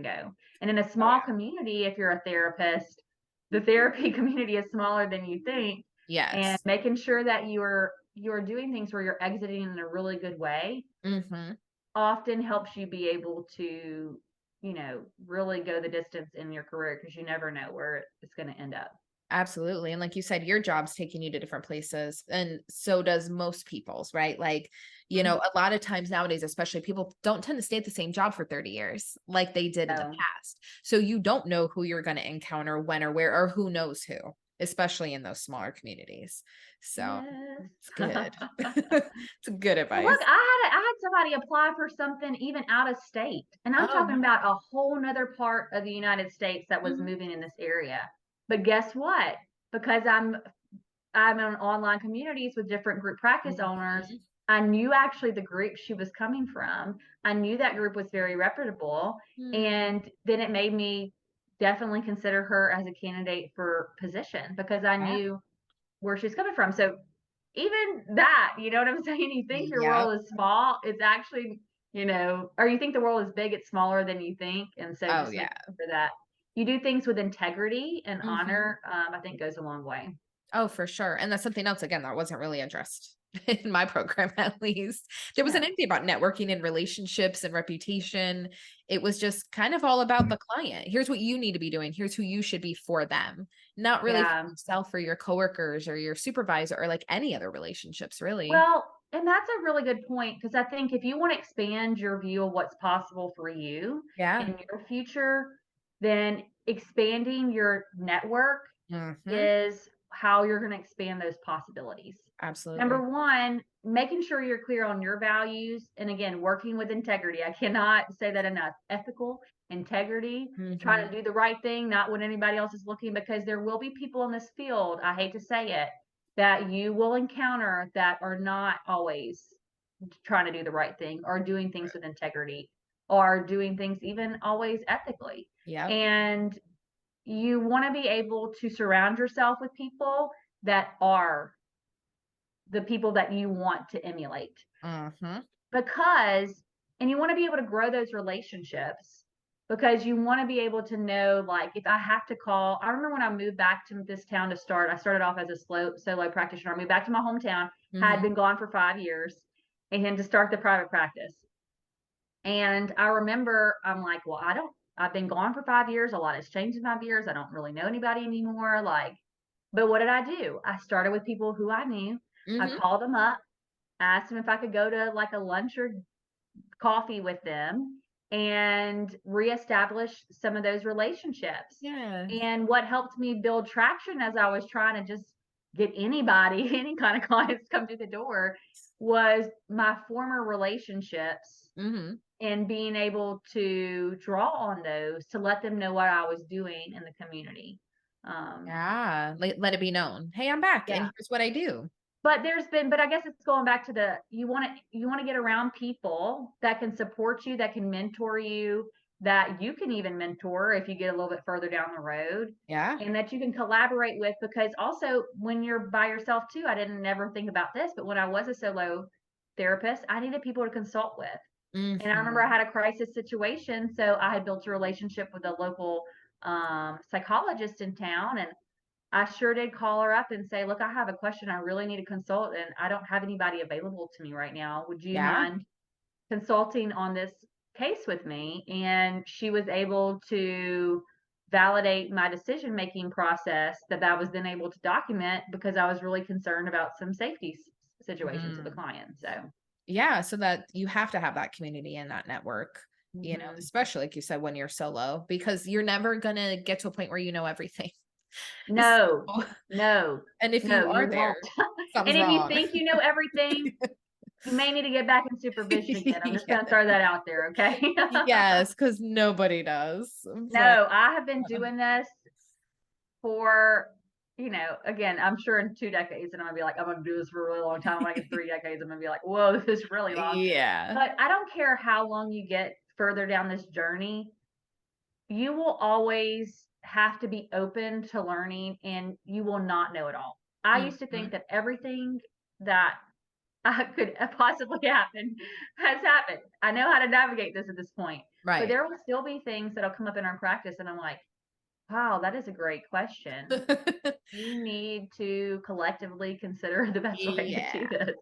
Speaker 2: go. And in a
Speaker 1: Oh
Speaker 2: small
Speaker 1: yeah.
Speaker 2: community, if you're a therapist, the therapy community is smaller than you think. And
Speaker 1: Yes.
Speaker 2: making sure that you're doing things where you're exiting in a really good way
Speaker 1: Mm-hmm.
Speaker 2: often helps you be able to, really go the distance in your career, because you never know where it's going to end up.
Speaker 1: Absolutely. And like you said, your job's taking you to different places. And so does most people's, right? Like,
Speaker 2: Mhm.
Speaker 1: a lot of times nowadays, especially people don't tend to stay at the same job for 30 years like they did in the
Speaker 2: So
Speaker 1: past. So you don't know who you're going to encounter when or where, or who knows who, especially in those smaller communities. So it's
Speaker 2: yes.
Speaker 1: good. It's good
Speaker 2: Well, look,
Speaker 1: advice.
Speaker 2: I had somebody apply for something even out of state, and I'm
Speaker 1: Oh,
Speaker 2: talking about a whole nother part of the United States that was
Speaker 1: mhm.
Speaker 2: moving in this area. But guess what? Because I'm in online communities with different group practice owners.
Speaker 1: Mhm.
Speaker 2: I knew actually the group she was coming from. I knew that group was very reputable,
Speaker 1: Mhm.
Speaker 2: and then it made me definitely consider her as a candidate for position because I
Speaker 1: Yeah.
Speaker 2: knew where she's coming from. So even that, you know what I'm saying? You think your
Speaker 1: Yep.
Speaker 2: world is small, it's actually, or you think the world is big, it's smaller than you think. And so
Speaker 1: Oh,
Speaker 2: just make
Speaker 1: yeah.
Speaker 2: sure that you do things with integrity and
Speaker 1: Mhm.
Speaker 2: honor, I think goes a long way.
Speaker 1: Oh, for sure. And that's something else, again, that wasn't really addressed in my program, at least. There wasn't
Speaker 2: Yeah.
Speaker 1: anything about networking and relationships and reputation. It was just kind of all about the client. Here's what you need to be doing. Here's who you should be for them, not really for
Speaker 2: Yeah.
Speaker 1: yourself or your coworkers or your supervisor or like any other relationships, really.
Speaker 2: Well, and that's a really good point because I think if you want to expand your view of what's possible for you
Speaker 1: Yeah.
Speaker 2: in your future, then expanding your network
Speaker 1: Hmm.
Speaker 2: is how you're going to expand those possibilities.
Speaker 1: Absolutely.
Speaker 2: Number one, making sure you're clear on your values. And again, working with integrity. I cannot say that enough. Ethical integrity, trying
Speaker 1: Hmm.
Speaker 2: to do the right thing, not when anybody else is looking, because there will be people in this field, I hate to say it, that you will encounter that are not always trying to do the right thing or doing things with integrity or doing things even always ethically.
Speaker 1: Yep.
Speaker 2: And you want to be able to surround yourself with people that are the people that you want to emulate
Speaker 1: Hmm.
Speaker 2: because and you want to be able to grow those relationships because you want to be able to know, like, if I have to call. I remember when I moved back to this town to start, I started off as a solo practitioner. I moved back to my hometown, had
Speaker 1: Hmm.
Speaker 2: been gone for 5 years, and to start the private practice. And I remember I'm like, well, I've been gone for 5 years, a lot has changed in 5 years, I don't really know anybody anymore, like, but what did I do? I started with people who I knew. I
Speaker 1: Hmm.
Speaker 2: called them up, asked them if I could go to like a lunch or coffee with them and reestablish some of those relationships.
Speaker 1: Yes.
Speaker 2: And what helped me build traction as I was trying to just get anybody, any kind of clients come through the door was my former relationships
Speaker 1: Hmm.
Speaker 2: and being able to draw on those to let them know what I was doing in the community.
Speaker 1: Yeah. Let it be known. Hey, I'm back and
Speaker 2: Yeah.
Speaker 1: here's what I do.
Speaker 2: But I guess it's going back to you want to get around people that can support you, that can mentor you, that you can even mentor if you get a little bit further down the road,
Speaker 1: Yeah.
Speaker 2: and that you can collaborate with. Because also when you're by yourself too, I didn't never think about this, but when I was a solo therapist, I needed people to consult with. And I remember I
Speaker 1: Mhm.
Speaker 2: had a crisis situation, so I had built a relationship with a local psychologist in town, and I sure did call her up and say, "Look, I have a question. I really need a consult, and I don't have anybody available to me right now. Would you
Speaker 1: Yeah.
Speaker 2: mind consulting on this case with me?" And she was able to validate my decision making process that I was then able to document because I was really concerned about some safety situations with the
Speaker 1: Mm.
Speaker 2: client. So,
Speaker 1: Yeah, so that you have to have that community and that network,
Speaker 2: mhm.
Speaker 1: especially like you said, when you're solo, because you're never gonna get to a point where you know everything.
Speaker 2: No,
Speaker 1: So,
Speaker 2: no,
Speaker 1: and if
Speaker 2: no,
Speaker 1: you
Speaker 2: you
Speaker 1: are
Speaker 2: won't.
Speaker 1: there, something's
Speaker 2: And if you
Speaker 1: wrong.
Speaker 2: think you know everything, you may need to get back in supervision again. I'm just going to throw that out there, okay?
Speaker 1: Yes, because nobody does. But
Speaker 2: No, I have been doing this for, again, I'm sure in 2 decades, and I'm gonna be like, I'm gonna do this for a really long time. When I get 3 decades, I'm gonna be like, whoa, this is really long.
Speaker 1: yeah.
Speaker 2: But I don't care how long you get further down this journey, you will always have to be open to learning, and you will not know it all. I used to think
Speaker 1: Mhm.
Speaker 2: that everything that could possibly happen has happened. I know how to navigate this at this point, but
Speaker 1: Right.
Speaker 2: there will still be things that'll come up in our practice, and I'm like, wow, that is a great question. We need to collectively consider the best way to
Speaker 1: Yeah.
Speaker 2: do this.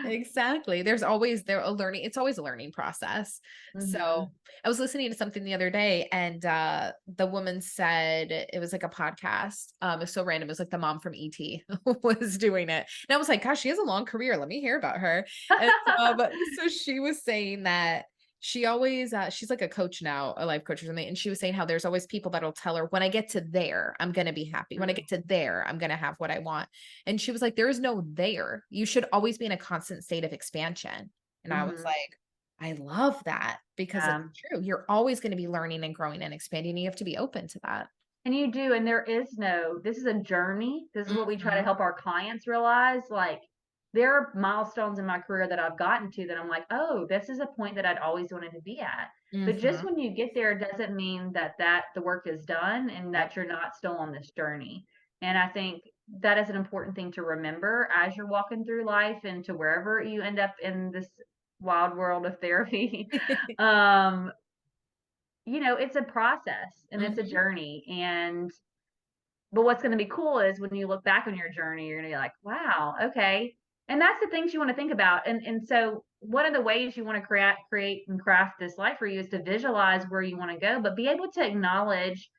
Speaker 1: Exactly. There's always there a learning, it's always a learning process. So
Speaker 2: Mhm.
Speaker 1: I was listening to something the other day and the woman said it was like a podcast. It's so random. It was like the mom from ET was doing it. And I was like, gosh, she has a long career. Let me hear about her. And so she was saying that she always she's like a coach now, a life coach or something. And she was saying how there's always people that'll tell her, when I get to there, I'm gonna be happy. When I get to there, I'm gonna have what I want. And she was like, there is no there. You should always be in a constant state of expansion. And I was
Speaker 2: Mhm.
Speaker 1: like, I love that because it's
Speaker 2: Yeah.
Speaker 1: true. You're always going to be learning and growing and expanding. And you have to be open to that.
Speaker 2: And you do, and this is a journey. This is what we try to
Speaker 1: Mhm.
Speaker 2: help our clients realize. Like, there are milestones in my career that I've gotten to that I'm like, oh, this is a point that I'd always wanted to be at. But just
Speaker 1: Mhm.
Speaker 2: when you get there doesn't mean that the work is done and
Speaker 1: Yep.
Speaker 2: that you're not still on this journey. And I think that is an important thing to remember as you're walking through life and to wherever you end up in this wild world of therapy. um, it's a process and it's a
Speaker 1: Mhm.
Speaker 2: journey. But what's gonna be cool is when you look back on your journey, you're gonna be like, "Wow, okay." And that's the things you wanna think about. And so one of the ways you wanna create and craft this life for you is to visualize where you wanna go, but be able to acknowledge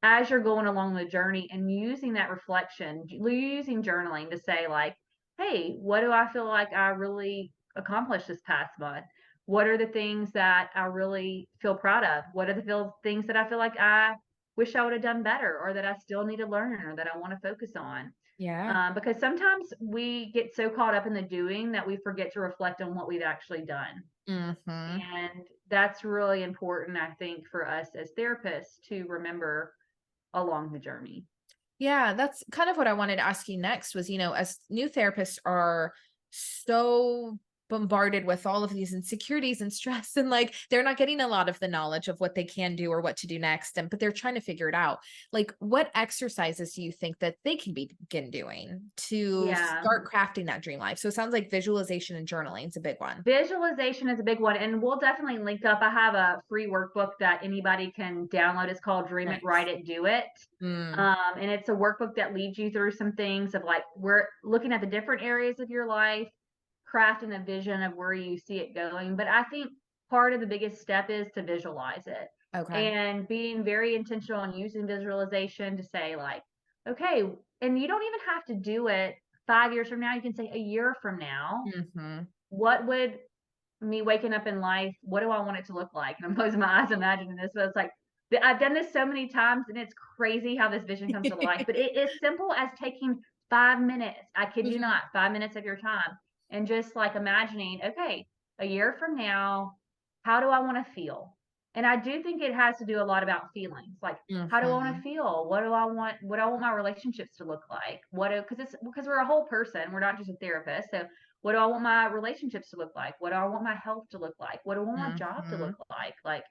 Speaker 2: as you're going along the journey and using that reflection, using journaling to say like, "Hey, what do I feel like I really accomplished this past month? What are the things that I really feel proud of? What are the things that I feel like I wish I would have done better or that I still need to learn or that I want to focus on?"
Speaker 1: Yeah.
Speaker 2: Because sometimes we get so caught up in the doing that we forget to reflect on what we've actually done.
Speaker 1: Mhm.
Speaker 2: And that's really important, I think, for us as therapists to remember along the journey.
Speaker 1: Yeah, that's kind of what I wanted to ask you next was, as new therapists are so bombarded with all of these insecurities and stress and like they're not getting a lot of the knowledge of what they can do or what to do next and but they're trying to figure it out. Like what exercises do you think that they can begin doing to
Speaker 2: Yeah.
Speaker 1: start crafting that dream life? So it sounds like visualization and journaling is a big one.
Speaker 2: Visualization is a big one, and we'll definitely link up. I have a free workbook that anybody can download. It's called Dream It, Write
Speaker 1: Nice.
Speaker 2: It, Do It.
Speaker 1: Mm,
Speaker 2: And it's a workbook that leads you through some things of like we're looking at the different areas of your life, crafting a vision of where you see it going. But I think part of the biggest step is to visualize it
Speaker 1: okay.
Speaker 2: and being very intentional on using visualization to say like, okay, and you don't even have to do it 5 years from now. You can say a year from now,
Speaker 1: Mhm.
Speaker 2: what would me waking up in life, what do I want it to look like? And I'm closing my eyes imagining this, but it's like I've done this so many times and it's crazy how this vision comes to life. But it is simple as taking 5 minutes. I kid you
Speaker 1: Mhm.
Speaker 2: not, 5 minutes of your time and just like imagining, okay, a year from now, how do I want to feel? And I do think it has to do a lot about feelings. Like, how do I want to
Speaker 1: Mhm.
Speaker 2: feel? What do I want? What do I want my relationships to look like? Because we're a whole person. We're not just a therapist. So what do I want my relationships to look like? What do I want my health to look like? What do I want my job to look
Speaker 1: Mhm.
Speaker 2: like? Like,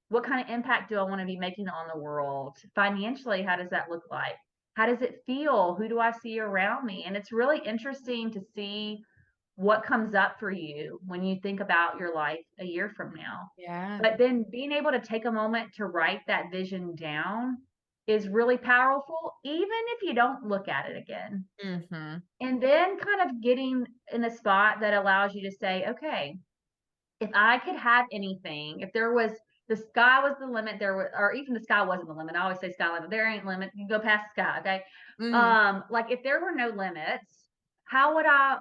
Speaker 2: what kind of impact do I want to be making on the world? Financially, how does that look like? How does it feel? Who do I see around me? And it's really interesting to see what comes up for you when you think about your life a year from now.
Speaker 1: Yeah.
Speaker 2: But then being able to take a moment to write that vision down is really powerful, even if you don't look at it again.
Speaker 1: Mhm.
Speaker 2: And then kind of getting in a spot that allows you to say, okay, if I could have anything, if there was the sky was the limit, there was, or even the sky wasn't the limit. I always say sky limit. There ain't limit. You can go past the sky. Okay.
Speaker 1: Mhm.
Speaker 2: Like if there were no limits, how would I,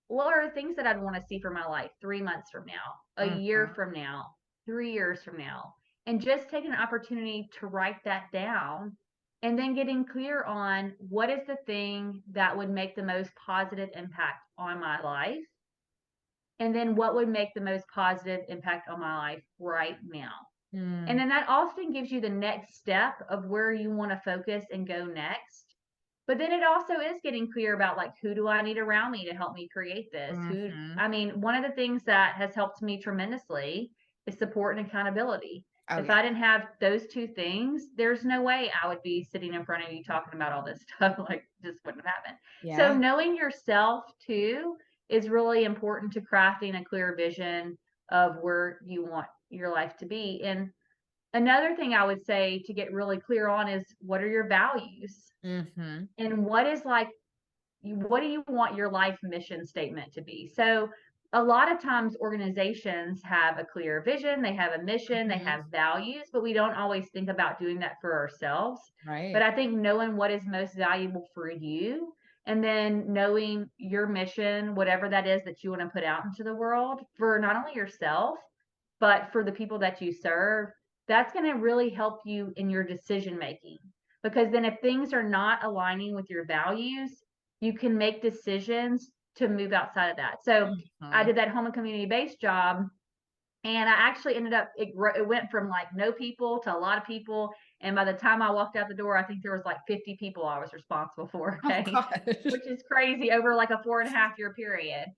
Speaker 2: what are the things that I'd want to see for my life 3 months from now, a year
Speaker 1: Mhm.
Speaker 2: from now, 3 years from now? And just taking an opportunity to write that down and then getting clear on what is the thing that would make the most positive impact on my life, and then what would make the most positive impact on my life right now. And
Speaker 1: Mm.
Speaker 2: then that often gives you the next step of where you want to focus and go next. But then it also is getting clear about like, who do I need around me to help me create this?
Speaker 1: Mhm.
Speaker 2: I mean, one of the things that has helped me tremendously is support and accountability.
Speaker 1: Oh,
Speaker 2: If
Speaker 1: yeah.
Speaker 2: I didn't have those two things, there's no way I would be sitting in front of you talking about all this stuff. Like, just wouldn't have happened. So,
Speaker 1: Yeah.
Speaker 2: knowing yourself too is really important to crafting a clear vision of where you want your life to be. And another thing I would say to get really clear on is, what are your values?
Speaker 1: Mhm.
Speaker 2: And what is like, what do you want your life mission statement to be? So a lot of times organizations have a clear vision, they have a mission, they
Speaker 1: Mhm.
Speaker 2: have values, but we don't always think about doing that for ourselves. But
Speaker 1: Right.
Speaker 2: I think knowing what is most valuable for you, and then knowing your mission, whatever that is that you want to put out into the world for not only yourself, but for the people that you serve, that's going to really help you in your decision making. Because then if things are not aligning with your values, you can make decisions to move outside of that. So I
Speaker 1: Mhm.
Speaker 2: did that home and community based job, and I actually ended up, it went from like no people to a lot of people. And by the time I walked out the door, I think there was like 50 people I was responsible for.
Speaker 1: Oh
Speaker 2: Okay.
Speaker 1: gosh.
Speaker 2: Which is crazy over like a 4.5 year period.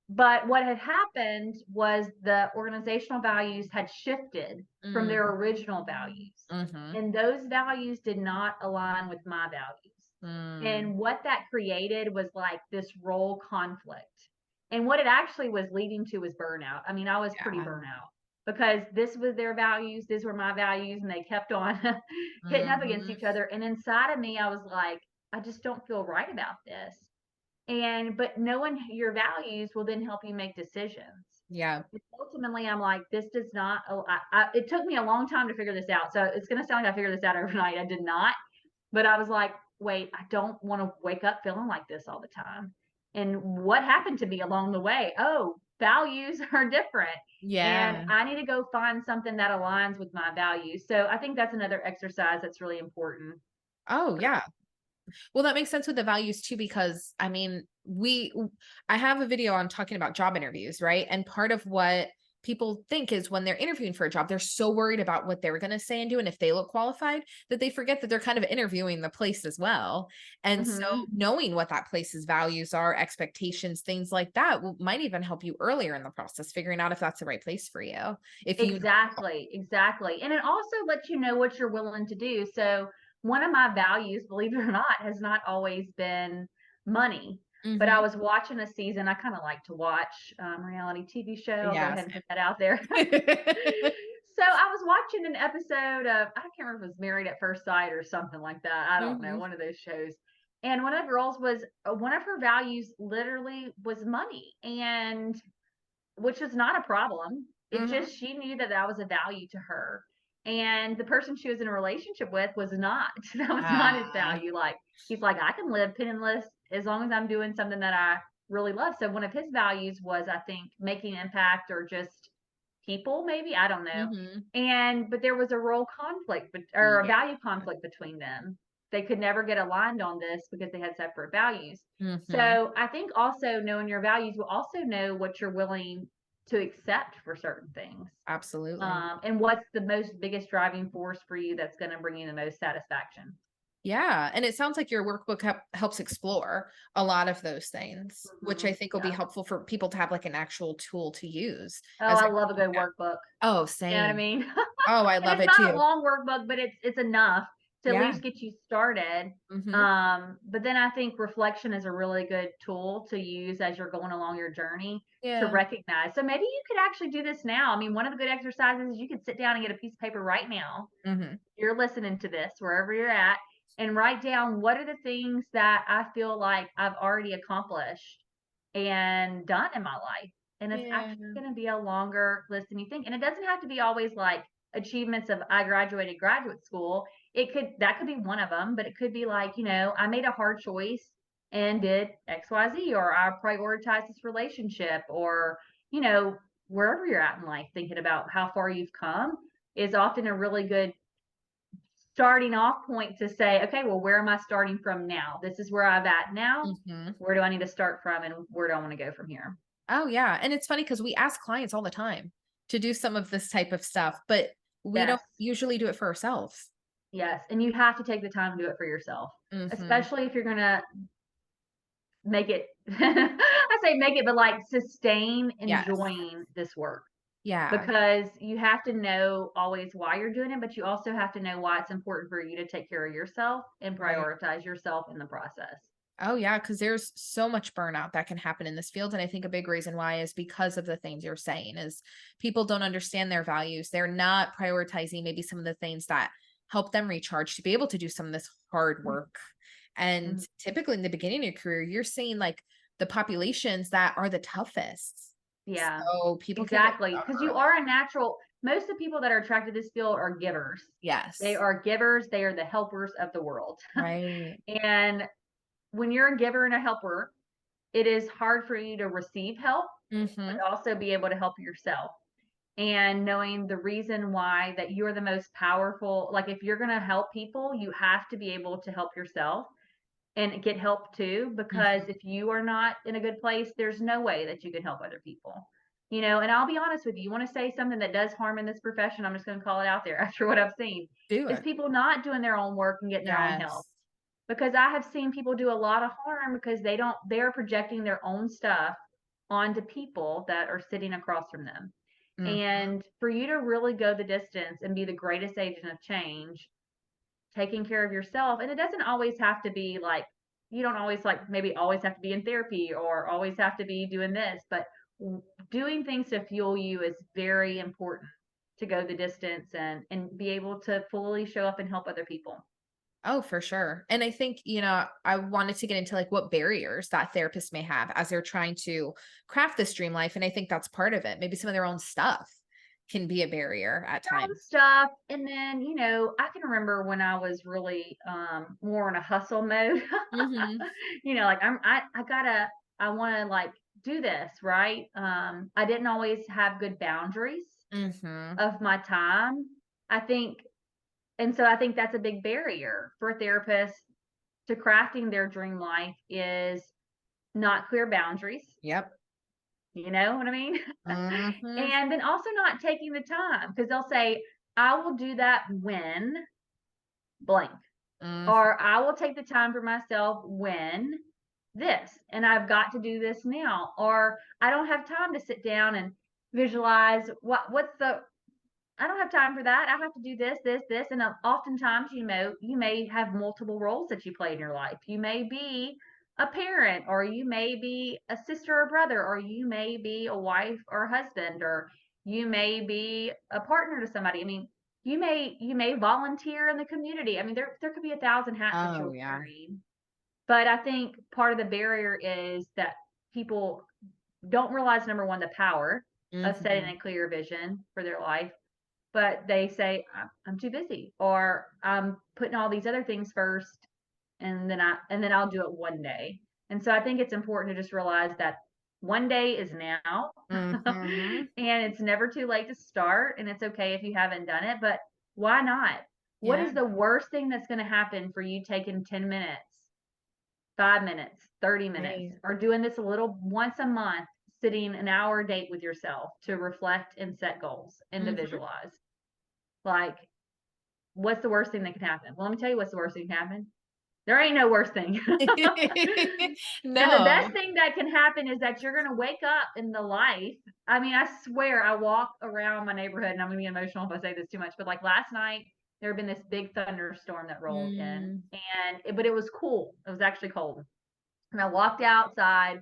Speaker 2: But what had happened was the organizational values had shifted from
Speaker 1: Mm.
Speaker 2: their original values.
Speaker 1: Mhm.
Speaker 2: And those values did not align with my values.
Speaker 1: Mm.
Speaker 2: And what that created was like this role conflict. And what it actually was leading to was burnout. I mean, I was pretty
Speaker 1: Yeah.
Speaker 2: burnout because this was their values, these were my values, and they kept on hitting up against
Speaker 1: Mhm.
Speaker 2: each other. And inside of me, I was like, I just don't feel right about this. And but knowing your values will then help you make decisions.
Speaker 1: Yeah.
Speaker 2: Ultimately, I'm like, this does not. Oh, it took me a long time to figure this out. So it's going to sound like I figured this out overnight. I did not, but I was like, wait, I don't want to wake up feeling like this all the time. And what happened to me along the way? Oh, values are different. And
Speaker 1: Yeah.
Speaker 2: I need to go find something that aligns with my values. So I think that's another exercise that's really important.
Speaker 1: Oh, yeah. Well, that makes sense with the values too, because I mean, I have a video on talking about job interviews, right? And part of what people think is when they're interviewing for a job, they're so worried about what they're going to say and do and if they look qualified that they forget that they're kind of interviewing the place as well. And so
Speaker 2: Hmm.
Speaker 1: knowing what that place's values are, expectations, things like that might even help you earlier in the process, figuring out if that's the right place for you. If you
Speaker 2: Exactly, exactly. And it also lets you know what you're willing to do. So, one of my values, believe it or not, has not always been money. But I
Speaker 1: Mhm.
Speaker 2: was watching a season. I kind of like to watch reality TV show. I'll go
Speaker 1: Yeah,
Speaker 2: ahead and
Speaker 1: same.
Speaker 2: put that out there. So I was watching an episode of, I can't remember if it was Married at First Sight or something like that. I don't know,
Speaker 1: Mhm.
Speaker 2: one of those shows. And one of the girls was, one of her values literally was money. And which is not a problem. It's
Speaker 1: Mhm.
Speaker 2: just she knew that that was a value to her. And the person she was in a relationship with was not. That was not his
Speaker 1: Ah.
Speaker 2: value. Like, he's like, I can live penniless as long as I'm doing something that I really love. So one of his values was, I think, making impact or just people, maybe. I don't know.
Speaker 1: Mhm.
Speaker 2: And but there was a role conflict, or a
Speaker 1: Yeah.
Speaker 2: value conflict between them. They could never get aligned on this because they had separate values.
Speaker 1: Mhm.
Speaker 2: So I think also knowing your values will also know what you're willing to accept for certain things.
Speaker 1: Absolutely.
Speaker 2: And what's the biggest driving force for you that's going to bring you the most satisfaction?
Speaker 1: Yeah, and it sounds like your workbook helps explore a lot of those things, which I think will be
Speaker 2: Yeah.
Speaker 1: helpful for people to have like an actual tool to use
Speaker 2: Oh,
Speaker 1: as
Speaker 2: I
Speaker 1: they're
Speaker 2: love a
Speaker 1: looking
Speaker 2: good
Speaker 1: at.
Speaker 2: workbook.
Speaker 1: Oh,
Speaker 2: You know what I
Speaker 1: same.
Speaker 2: mean?
Speaker 1: Oh, I
Speaker 2: And
Speaker 1: love
Speaker 2: it's
Speaker 1: it
Speaker 2: not a
Speaker 1: too.
Speaker 2: long workbook, but it's enough to at
Speaker 1: Yeah.
Speaker 2: least get you started.
Speaker 1: Mhm.
Speaker 2: But then I think reflection is a really good tool to use as you're going along your journey to
Speaker 1: Yeah.
Speaker 2: recognize. So maybe you could actually do this now. I mean, one of the good exercises is you could sit down and get a piece of paper right now.
Speaker 1: Mhm.
Speaker 2: You're listening to this wherever you're at, and write down what are the things that I feel like I've already accomplished and done in my life. And it's
Speaker 1: Yeah.
Speaker 2: actually going to be a longer list than you think. And it doesn't have to be always like achievements of I graduated graduate school. That could be one of them, but it could be like, I made a hard choice and did XYZ, or I prioritized this relationship, or, you know, wherever you're at in life, thinking about how far you've come is often a really good starting off point to say, okay, well, where am I starting from now? This is where I'm at now.
Speaker 1: Mhm.
Speaker 2: Where do I need to start from, and where do I want to go from here?
Speaker 1: Oh, yeah, and it's funny because we ask clients all the time to do some of this type of stuff, but we
Speaker 2: Yes.
Speaker 1: don't usually do it for ourselves.
Speaker 2: Yes. And you have to take the time to do it for yourself,
Speaker 1: Mhm.
Speaker 2: especially if you're going to make it, I say make it, but like sustain
Speaker 1: Yes.
Speaker 2: enjoying this work,
Speaker 1: Yeah.
Speaker 2: because you have to know always why you're doing it, but you also have to know why it's important for you to take care of yourself and
Speaker 1: Right.
Speaker 2: prioritize yourself in the process.
Speaker 1: Oh, yeah, because there's so much burnout that can happen in this field, and I think a big reason why is because of the things you're saying is people don't understand their values. They're not prioritizing maybe some of the things that help them recharge to be able to do some of this hard work. And
Speaker 2: Mhm.
Speaker 1: typically in the beginning of your career, you're seeing like the populations that are the toughest.
Speaker 2: Yeah.
Speaker 1: So people can get
Speaker 2: Exactly,
Speaker 1: stuck
Speaker 2: because you
Speaker 1: early.
Speaker 2: are a natural. Most of the people that are attracted to this field are givers. They
Speaker 1: Yes.
Speaker 2: are givers, they are the helpers of the world.
Speaker 1: Right.
Speaker 2: And when you're a giver and a helper, it is hard for you to receive help, but
Speaker 1: Mhm.
Speaker 2: also be able to help yourself. And knowing the reason why that you're the most powerful, like if you're going to help people, you have to be able to help yourself and get help too, because
Speaker 1: Mhm.
Speaker 2: if you are not in a good place, there's no way that you can help other people. And I'll be honest with you, you want to say something that does harm in this profession, I'm just going to call it out there after what I've seen,
Speaker 1: Do
Speaker 2: is
Speaker 1: it.
Speaker 2: people not doing their own work and getting their own help.
Speaker 1: Yes.
Speaker 2: Because I have seen people do a lot of harm because they're projecting their own stuff onto people that are sitting across from them.
Speaker 1: Mhm.
Speaker 2: And for you to really go the distance and be the greatest agent of change, taking care of yourself, and it doesn't always have to be like, you don't always like maybe always have to be in therapy or always have to be doing this, but doing things to fuel you is very important to go the distance and be able to fully show up and help other people.
Speaker 1: Oh, for sure. And I think, I wanted to get into like what barriers that therapists may have as they're trying to craft this dream life. And I think that's part of it. Maybe some of their own stuff can be a barrier at
Speaker 2: Their own
Speaker 1: times.
Speaker 2: stuff, and then I can remember when I was really more in a hustle mode.
Speaker 1: Hmm.
Speaker 2: Like I want to like do this right. I didn't always have good boundaries
Speaker 1: Hmm.
Speaker 2: of my time, I think. And so I think that's a big barrier for therapists to crafting their dream life is not clear boundaries.
Speaker 1: Yep.
Speaker 2: You know what I mean?
Speaker 1: Hmm.
Speaker 2: And then also not taking the time, because they'll say, I will do that when blank,
Speaker 1: Hmm.
Speaker 2: or I will take the time for myself when this, and I've got to do this now, or I don't have time to sit down and visualize I don't have time for that. I have to do this, this, this. And oftentimes, you may have multiple roles that you play in your life. You may be a parent, or you may be a sister or brother, or you may be a wife or husband, or you may be a partner to somebody. I mean, you may volunteer in the community. I mean, there could be 1,000 hats that
Speaker 1: Oh,
Speaker 2: you're
Speaker 1: yeah.
Speaker 2: wearing. But I think part of the barrier is that people don't realize, number one, the power of setting
Speaker 1: Hmm.
Speaker 2: a clear vision for their life, but they say, I'm too busy, or I'm putting all these other things first, and then I'll do it one day. And so I think it's important to just realize that one day is now,
Speaker 1: Hmm.
Speaker 2: and it's never too late to start, and it's okay if you haven't done it, but why not? What
Speaker 1: Yeah.
Speaker 2: is the worst thing that's going to happen for you taking 10 minutes, 5 minutes, 30 minutes,
Speaker 1: Right.
Speaker 2: or doing this a little once a month, sitting an hour date with yourself to reflect and set goals and to visualize. Like, what's the worst thing that can happen? Well, let me tell you what's the worst thing can happen. There ain't no worst thing. And the best
Speaker 1: No.
Speaker 2: thing that can happen is that you're going to wake up in the life. I mean, I swear I walk around my neighborhood, and I'm going to be emotional if I say this too much, but like last night, there had been this big thunderstorm that rolled in, but it was cool. It was actually cold. And I walked outside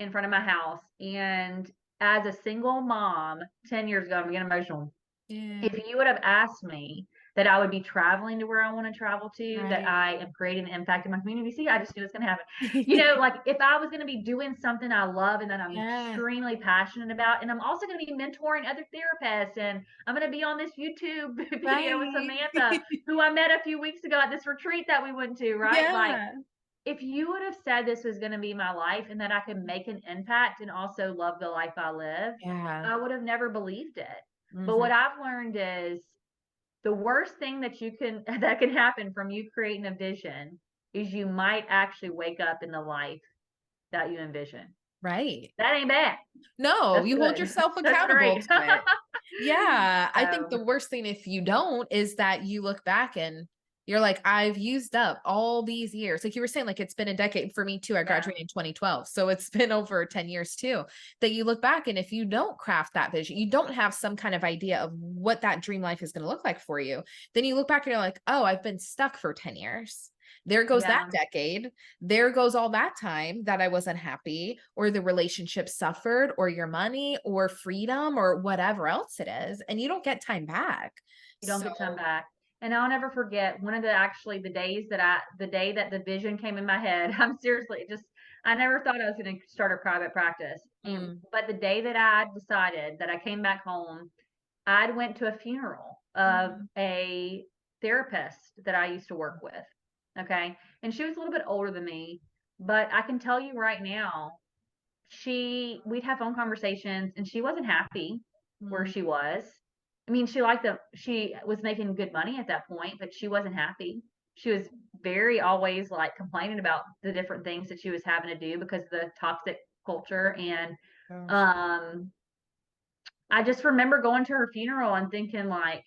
Speaker 2: in front of my house, and as a single mom 10 years ago, I'm getting emotional.
Speaker 1: Yeah.
Speaker 2: If you would have asked me that I would be traveling to where I want to travel to, that
Speaker 1: Right.
Speaker 2: I am creating an impact in my community. See, I just knew it's going to happen. You know, like if I was going to be doing something I love and that I'm
Speaker 1: Yeah.
Speaker 2: extremely passionate about, and I'm also going to be mentoring other therapists, and I'm going to be on this YouTube video with
Speaker 1: Right.
Speaker 2: Samantha, who I met a few weeks ago at this retreat that we went to, right? Like,
Speaker 1: Yeah.
Speaker 2: if you would have said this was going to be my life and that I could make an impact and also love the life I live,
Speaker 1: Yeah.
Speaker 2: I would have never believed it. But
Speaker 1: Mhm.
Speaker 2: what I've learned is the worst thing that can happen from you creating a vision is you might actually wake up in the life that you envision.
Speaker 1: Right.
Speaker 2: That ain't bad.
Speaker 1: No,
Speaker 2: That's
Speaker 1: you hold
Speaker 2: good.
Speaker 1: yourself
Speaker 2: That's
Speaker 1: accountable
Speaker 2: great.
Speaker 1: to it. Yeah, I think
Speaker 2: So,
Speaker 1: the worst thing if you don't is that you look back and you're like, I've used up all these years. Like you were saying, like it's been a decade for me too. I
Speaker 2: yeah,
Speaker 1: graduated in 2012. So it's been over 10 years too. That you look back and if you don't craft that vision, you don't have some kind of idea of what that dream life is going to look like for you. Then you look back and you're like, oh, I've been stuck for 10 years. There goes that
Speaker 2: yeah.
Speaker 1: decade. There goes all that time that I wasn't happy, or the relationship suffered, or your money, or freedom, or whatever else it is. And you don't get time back.
Speaker 2: You don't
Speaker 1: So,
Speaker 2: get time back. And I'll never forget one of the day that the vision came in my head. I'm seriously just, I never thought I was going to start a private practice. But the day that I decided that I came back home, I'd went to a funeral of a therapist that I used to work with. Okay. And she was a little bit older than me, but I can tell you right now, we'd have phone conversations and she wasn't happy where she was. I mean, she was making good money at that point, but she wasn't happy. She was very always like complaining about the different things that she was having to do because of the toxic culture. And um, I just remember going to her funeral and thinking like,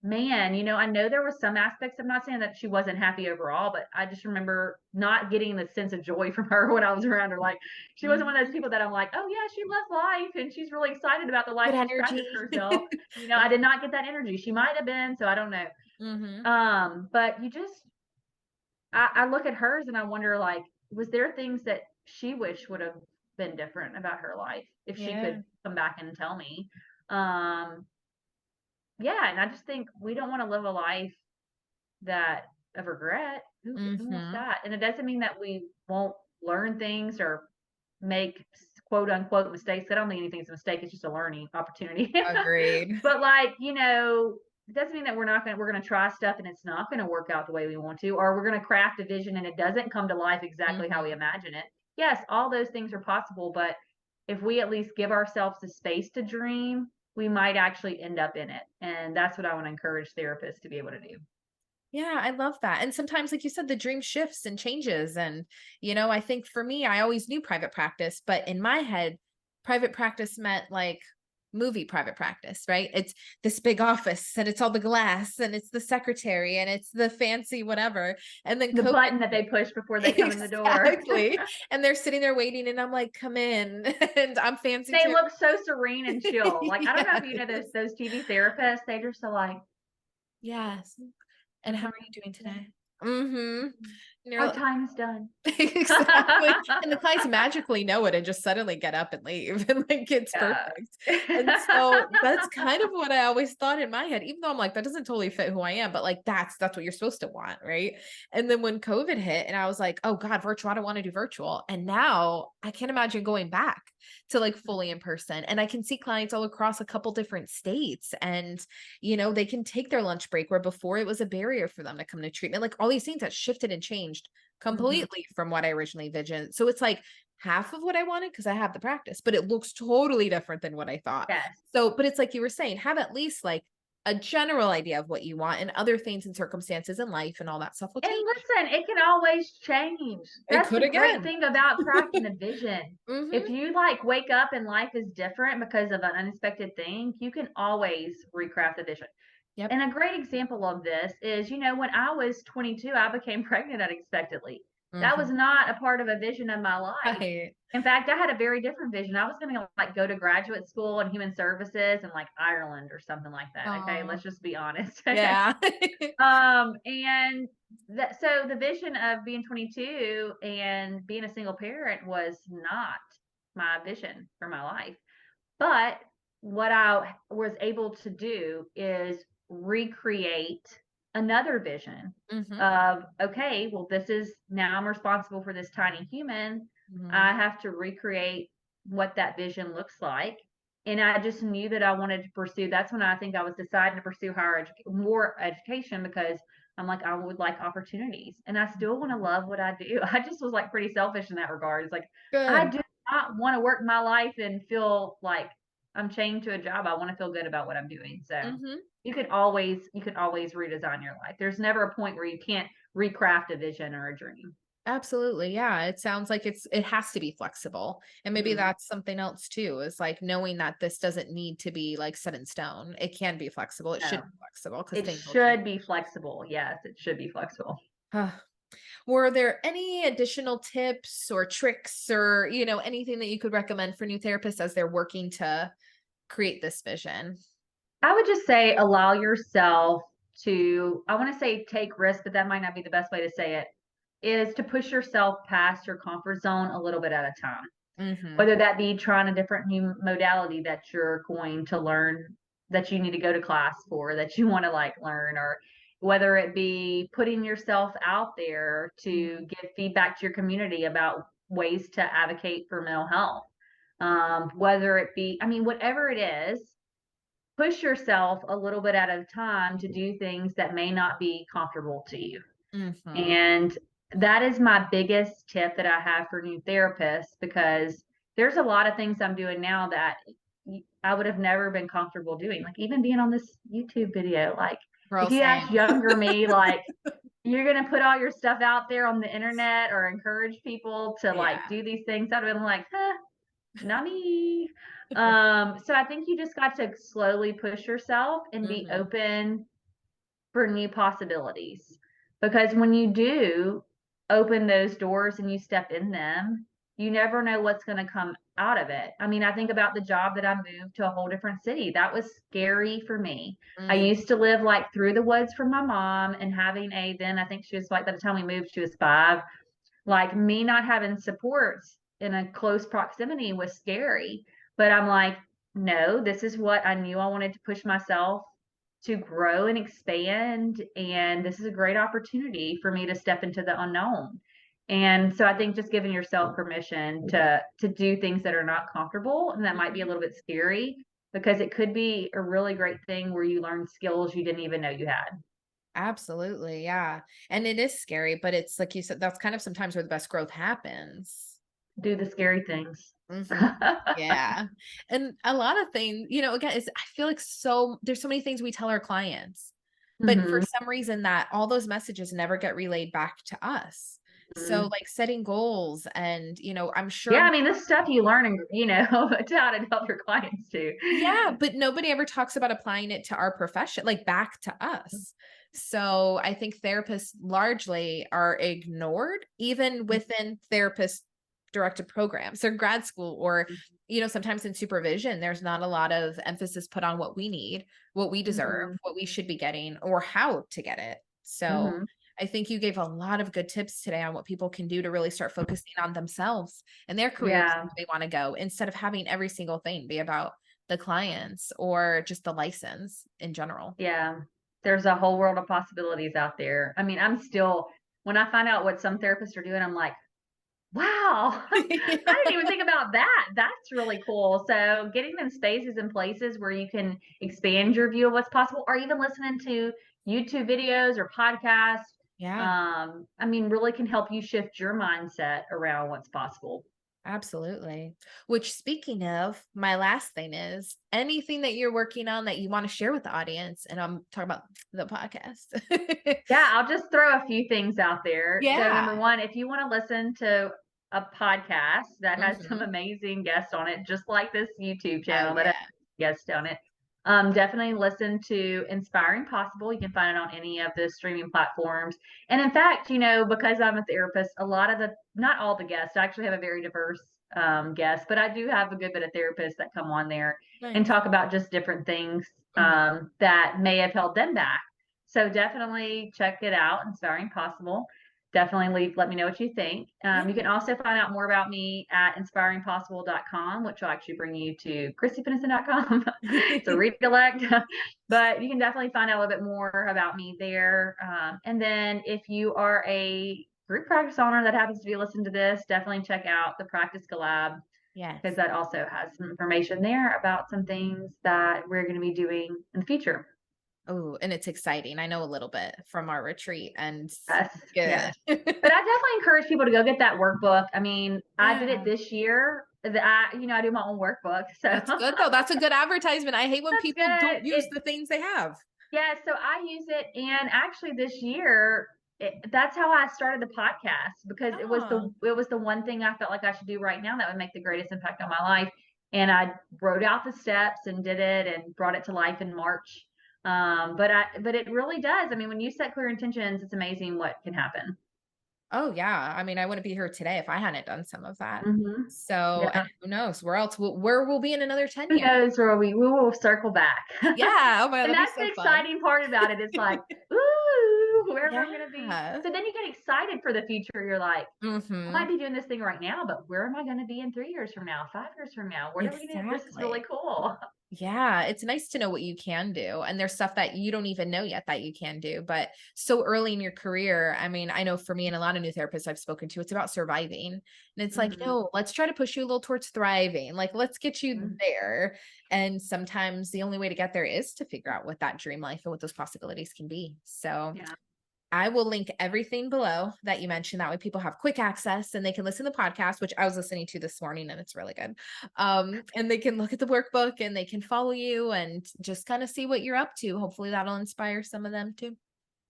Speaker 2: man, I know there were some aspects. I'm not saying that she wasn't happy overall, but I just remember not getting the sense of joy from her when I was around her. Like, she wasn't one of those people that I'm like, oh yeah, she loves life and she's really excited about the life
Speaker 1: good
Speaker 2: she's
Speaker 1: energy.
Speaker 2: crafted for herself. I did not get that energy. She might have been, so I don't know.
Speaker 1: Mm-hmm.
Speaker 2: But I look at hers and I wonder, like, was there things that she wished would have been different about her life if she
Speaker 1: Yeah.
Speaker 2: could come back and tell me? Um, yeah, and I just think we don't want to live a life that of regret. Who wants
Speaker 1: Mm-hmm.
Speaker 2: that? And it doesn't mean that we won't learn things or make quote unquote mistakes. I don't think anything's a mistake. It's just a learning opportunity.
Speaker 1: Agreed.
Speaker 2: But it doesn't mean that we're gonna try stuff and it's not gonna work out the way we want to, or we're gonna craft a vision and it doesn't come to life exactly how we
Speaker 1: Mm-hmm.
Speaker 2: imagine it. Yes, all those things are possible, but if we at least give ourselves the space to dream, we might actually end up in it. And that's what I want to encourage therapists to be able to do.
Speaker 1: Yeah, I love that. And sometimes, like you said, the dream shifts and changes. And, I think for me, I always knew private practice, but in my head, private practice meant like movie private practice, right? It's this big office and it's all the glass and it's the secretary and it's the fancy whatever. And then
Speaker 2: The
Speaker 1: COVID
Speaker 2: button that they push before they come in the door.
Speaker 1: exactly. And they're sitting there waiting and I'm like, come in. And I'm fancy
Speaker 2: They
Speaker 1: too.
Speaker 2: look so serene and chill. Like, I don't know
Speaker 1: Yes.
Speaker 2: if you know those TV therapists, they just are like,
Speaker 1: Yes. And how are you doing today? Mm-hmm. And
Speaker 2: our
Speaker 1: you're
Speaker 2: time is done.
Speaker 1: exactly. And the clients magically know it and just suddenly get up and leave. And like it's
Speaker 2: Yeah.
Speaker 1: perfect. And so that's kind of what I always thought in my head, even though I'm like, that doesn't totally fit who I am, but like that's what you're supposed to want, right? And then when COVID hit and I was like, oh God, virtual, I don't want to do virtual. And now I can't imagine going back to like fully in person. And I can see clients all across a couple different states and they can take their lunch break where before it was a barrier for them to come to treatment. Like all these things that shifted and changed completely from what I originally envisioned. So it's like half of what I wanted because I have the practice, but it looks totally different than what I thought.
Speaker 2: Yes.
Speaker 1: So, but it's like you were saying, have at least like a general idea of what you want, and other things and circumstances in life and all that stuff will
Speaker 2: And
Speaker 1: change.
Speaker 2: listen, it can always change.
Speaker 1: It
Speaker 2: That's
Speaker 1: could
Speaker 2: the great
Speaker 1: again.
Speaker 2: thing about crafting a vision. If
Speaker 1: Mhm.
Speaker 2: you like wake up and life is different because of an unexpected thing, you can always recraft the vision.
Speaker 1: Yep.
Speaker 2: And a great example of this is, when I was 22, I became pregnant unexpectedly. That was
Speaker 1: Mhm.
Speaker 2: not a part of a vision of my life.
Speaker 1: Right.
Speaker 2: In fact, I had a very different vision. I was going to like go to graduate school in human services in like Ireland or something like that. Okay,
Speaker 1: Aw.
Speaker 2: let's just be honest.
Speaker 1: Yeah.
Speaker 2: And so the vision of being 22 and being a single parent was not my vision for my life. But what I was able to do is recreate another vision
Speaker 1: Mhm.
Speaker 2: of, okay, well, this is now I'm responsible for this tiny human.
Speaker 1: Mhm.
Speaker 2: I have to recreate what that vision looks like. And I just knew that I wanted to pursue. That's when I think I was deciding to pursue more education, because I'm like, I would like opportunities and I still want to love what I do. I just was like pretty selfish in that regard. It's like, I
Speaker 1: Good.
Speaker 2: do not want to work my life and feel like I'm chained to a job. I want to feel good about what I'm doing. So
Speaker 1: Mhm.
Speaker 2: you can always redesign your life. There's never a point where you can't recraft a vision or a dream.
Speaker 1: Absolutely. Yeah. It sounds like it has to be flexible. And maybe
Speaker 2: Mhm.
Speaker 1: that's something else too, is like knowing that this doesn't need to be like set in stone. It can be flexible. It should
Speaker 2: No,
Speaker 1: be flexible because
Speaker 2: it
Speaker 1: things will change.
Speaker 2: should be flexible. Yes, it should be flexible.
Speaker 1: Were there any additional tips or tricks or, anything that you could recommend for new therapists as they're working to create this vision?
Speaker 2: I would just say allow yourself to, I want to say take risks, but that might not be the best way to say it, is to push yourself past your comfort zone a little bit at a time.
Speaker 1: Mhm.
Speaker 2: Whether that be trying a different new modality that you're going to learn, that you need to go to class for, that you want to like learn, or whether it be putting yourself out there to
Speaker 1: Mhm.
Speaker 2: give feedback to your community about ways to advocate for mental health. Whether it be, I mean, whatever it is, push yourself a little bit at a time to do things that may not be comfortable to you.
Speaker 1: Mhm.
Speaker 2: And that is my biggest tip that I have for new therapists, because there's a lot of things I'm doing now that I would have never been comfortable doing. Like even being on this YouTube video, like
Speaker 1: Girl,
Speaker 2: if you
Speaker 1: same.
Speaker 2: asked younger me, like you're going to put all your stuff out there on the internet or encourage people to like
Speaker 1: Yeah.
Speaker 2: do these things, I'd have been like, huh, not me. So I think you just got to slowly push yourself and be
Speaker 1: Mhm.
Speaker 2: open for new possibilities. Because when you do open those doors and you step in them, you never know what's going to come out of it. I mean, I think about the job that I moved to a whole different city. That was scary for me. I
Speaker 1: Mhm.
Speaker 2: used to live like through the woods from my mom, and having then I think she was like, by the time we moved, she was 5. Like me not having supports in a close proximity was scary. But I'm like, no, this is what I knew I wanted to push myself to grow and expand. And this is a great opportunity for me to step into the unknown. And so I think just giving yourself permission to do things that are not comfortable and that might be a
Speaker 1: Mhm.
Speaker 2: little bit scary, because it could be a really great thing where you learn skills you didn't even know you had.
Speaker 1: Absolutely. Yeah. And it is scary, but it's like you said, that's kind of sometimes where the best growth happens.
Speaker 2: Do the scary things.
Speaker 1: Mhm. Yeah. And a lot of things, again, I feel like there's so many things we tell our clients, but for
Speaker 2: Mhm.
Speaker 1: some reason that all those messages never get relayed back to us. So
Speaker 2: Mhm.
Speaker 1: like setting goals and, I'm
Speaker 2: Yeah,
Speaker 1: sure
Speaker 2: I mean, this stuff you learn and, to how to help your clients too.
Speaker 1: yeah, but nobody ever talks about applying it to our profession, like back to us. So I think therapists largely are ignored, even within therapist directed programs or grad school, or, sometimes in supervision, there's not a lot of emphasis put on what we need, what we deserve,
Speaker 2: Mhm,
Speaker 1: what we should be getting, or how to get it. So
Speaker 2: mhm.
Speaker 1: I think you gave a lot of good tips today on what people can do to really start focusing on themselves and their careers and
Speaker 2: Yeah,
Speaker 1: where they want to go, instead of having every single thing be about the clients or just the license in general.
Speaker 2: yeah. There's a whole world of possibilities out there. I mean, I'm still when I find out what some therapists are doing, I'm like, "Wow, I didn't even think about that. That's really cool." So, getting in spaces and places where you can expand your view of what's possible, or even listening to YouTube videos or podcasts,
Speaker 1: Yeah,
Speaker 2: I mean, really can help you shift your mindset around what's possible.
Speaker 1: Absolutely. Which, speaking of, my last thing is anything that you're working on that you want to share with the audience. And I'm talking about the podcast.
Speaker 2: Yeah, I'll just throw a few things out there. So number
Speaker 1: Yeah.
Speaker 2: one, if you want to listen to a podcast that has some
Speaker 1: Hmm.
Speaker 2: amazing guests on it, just like this YouTube
Speaker 1: Oh,
Speaker 2: channel that has
Speaker 1: yeah.
Speaker 2: guests on it, definitely listen to Inspiring Possible. You can find it on any of the streaming platforms. And in fact, because I'm a therapist, a lot of not all the guests, I actually have a very diverse guest, but I do have a good bit of therapists that come on there and
Speaker 1: Nice.
Speaker 2: talk about just different things
Speaker 1: Mhm.
Speaker 2: that may have held them back. So definitely check it out, Inspiring Possible. Definitely let me know what you think.
Speaker 1: Yeah.
Speaker 2: You can also find out more about me at inspiringpossible.com, which will actually bring you to christypennison.com. It's a redirect, but you can definitely find out a little bit more about me there. And then if you are a group practice owner that happens to be listening to this, definitely check out the Practice Collab,
Speaker 1: Yes.
Speaker 2: because that also has some information there about some things that we're going to be doing in the future.
Speaker 1: Oh, and it's exciting. I know a little bit from our retreat, and
Speaker 2: Yes,
Speaker 1: good.
Speaker 2: yes. But I definitely encourage people to go get that workbook. I mean, I did it
Speaker 1: Yeah.
Speaker 2: this year. I do my own workbook, so
Speaker 1: That's good though. That's a good advertisement. I hate when
Speaker 2: that's
Speaker 1: people
Speaker 2: good.
Speaker 1: don't use the things they have.
Speaker 2: Yeah, so I use it, and actually this year, that's how I started the podcast, because
Speaker 1: Oh,
Speaker 2: it was the one thing I felt like I should do right now that would make the greatest impact on my life, and I wrote out the steps and did it and brought it to life in March. But it really does. I mean, when you set clear intentions, it's amazing what can happen.
Speaker 1: oh yeah. I mean, I wouldn't be here today if I hadn't done some of that.
Speaker 2: Hmm.
Speaker 1: So, and
Speaker 2: Yeah.
Speaker 1: who knows where we'll be in another 10
Speaker 2: Who
Speaker 1: years.
Speaker 2: knows where we will circle back.
Speaker 1: Yeah. Oh my God,
Speaker 2: And
Speaker 1: that'd be
Speaker 2: that's the
Speaker 1: so fun.
Speaker 2: exciting part about it. It's like, ooh, wherever I'm gonna be.
Speaker 1: Yeah.
Speaker 2: So then you get excited for the future. You're like, I
Speaker 1: Mm-hmm.
Speaker 2: might be doing this thing right now, but where am I gonna be in 3 years from now, 5 years from now? What are we gonna, this is really
Speaker 1: Exactly.
Speaker 2: cool.
Speaker 1: Yeah, it's nice to know what you can do. And there's stuff that you don't even know yet that you can do. But so early in your career, I mean, I know for me and a lot of new therapists I've spoken to, it's about surviving. And it's like,
Speaker 2: Hmm.
Speaker 1: no, let's try to push you a little towards thriving. Like, let's get you there. And sometimes the only way to get there is to figure out what that dream life and what those possibilities can be. So
Speaker 2: Yeah.
Speaker 1: I will link everything below that you mentioned. That way people have quick access and they can listen to the podcast, which I was listening to this morning and it's really good. And they can look at the workbook and they can follow you and just kind of see what you're up to. Hopefully that'll inspire some of them too.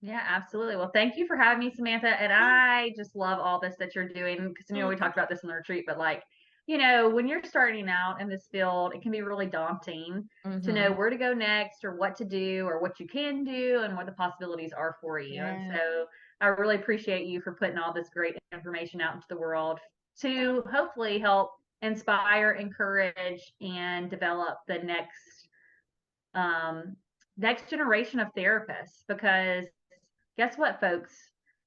Speaker 2: Yeah, absolutely. Well, thank you for having me, Samantha. And
Speaker 1: Yeah.
Speaker 2: I just love all this that you're doing, because
Speaker 1: Oh,
Speaker 2: we
Speaker 1: thank
Speaker 2: talked about this in the retreat, but like, when you're starting out in this field, it can be really daunting
Speaker 1: you.
Speaker 2: to know
Speaker 1: Mm-hmm.
Speaker 2: where to go next or what to do or what you can do and what the possibilities are for you. And
Speaker 1: Yeah.
Speaker 2: so I really appreciate you for putting all this great information out into the world to hopefully help inspire, encourage, and develop the um, next generation of therapists, because guess what, folks?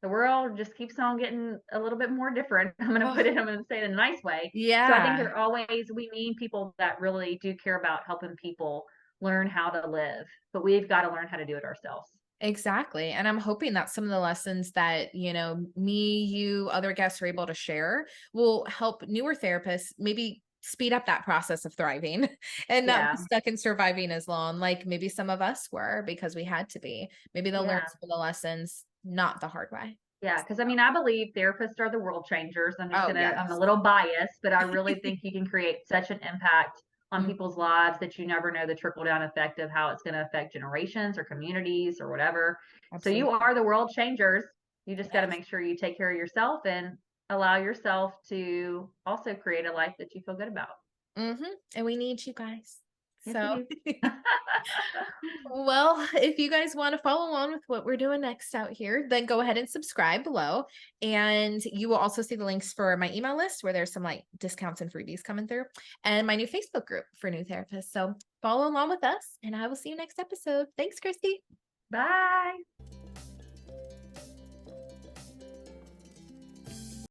Speaker 2: The world just keeps on getting a little bit more different.
Speaker 1: Oh,
Speaker 2: I'm going to say it in a nice way. So I think
Speaker 1: yeah.
Speaker 2: we need people that really do care about helping people learn how to live, but we've got to learn how to do it ourselves.
Speaker 1: Exactly. And I'm hoping that some of the lessons that, me, you, other guests are able to share will help newer therapists maybe speed up that process of thriving and not be
Speaker 2: Yeah.
Speaker 1: stuck in surviving as long, like maybe some of us were because we had to be. Maybe they'll learn
Speaker 2: Yeah.
Speaker 1: some of the lessons not the hard way.
Speaker 2: Yeah. Cause I mean, I believe therapists are the world changers.
Speaker 1: Oh,
Speaker 2: I'm a
Speaker 1: yes.
Speaker 2: little biased, but I really think you can create such an impact on
Speaker 1: Mm,
Speaker 2: people's lives that you never know the trickle down effect of how it's going to affect generations or communities or whatever. So you
Speaker 1: absolutely.
Speaker 2: are the world changers. You just got to
Speaker 1: Yes.
Speaker 2: make sure you take care of yourself and allow yourself to also create a life that you feel good about.
Speaker 1: And we need you guys.
Speaker 2: Yes, we
Speaker 1: So
Speaker 2: do.
Speaker 1: well, if you guys want to follow along with what we're doing next out here, then go ahead and subscribe below. And you will also see the links for my email list where there's some like discounts and freebies coming through, and my new Facebook group for new therapists. So follow along with us, and I will see you next episode. Thanks, Christy.
Speaker 2: Bye.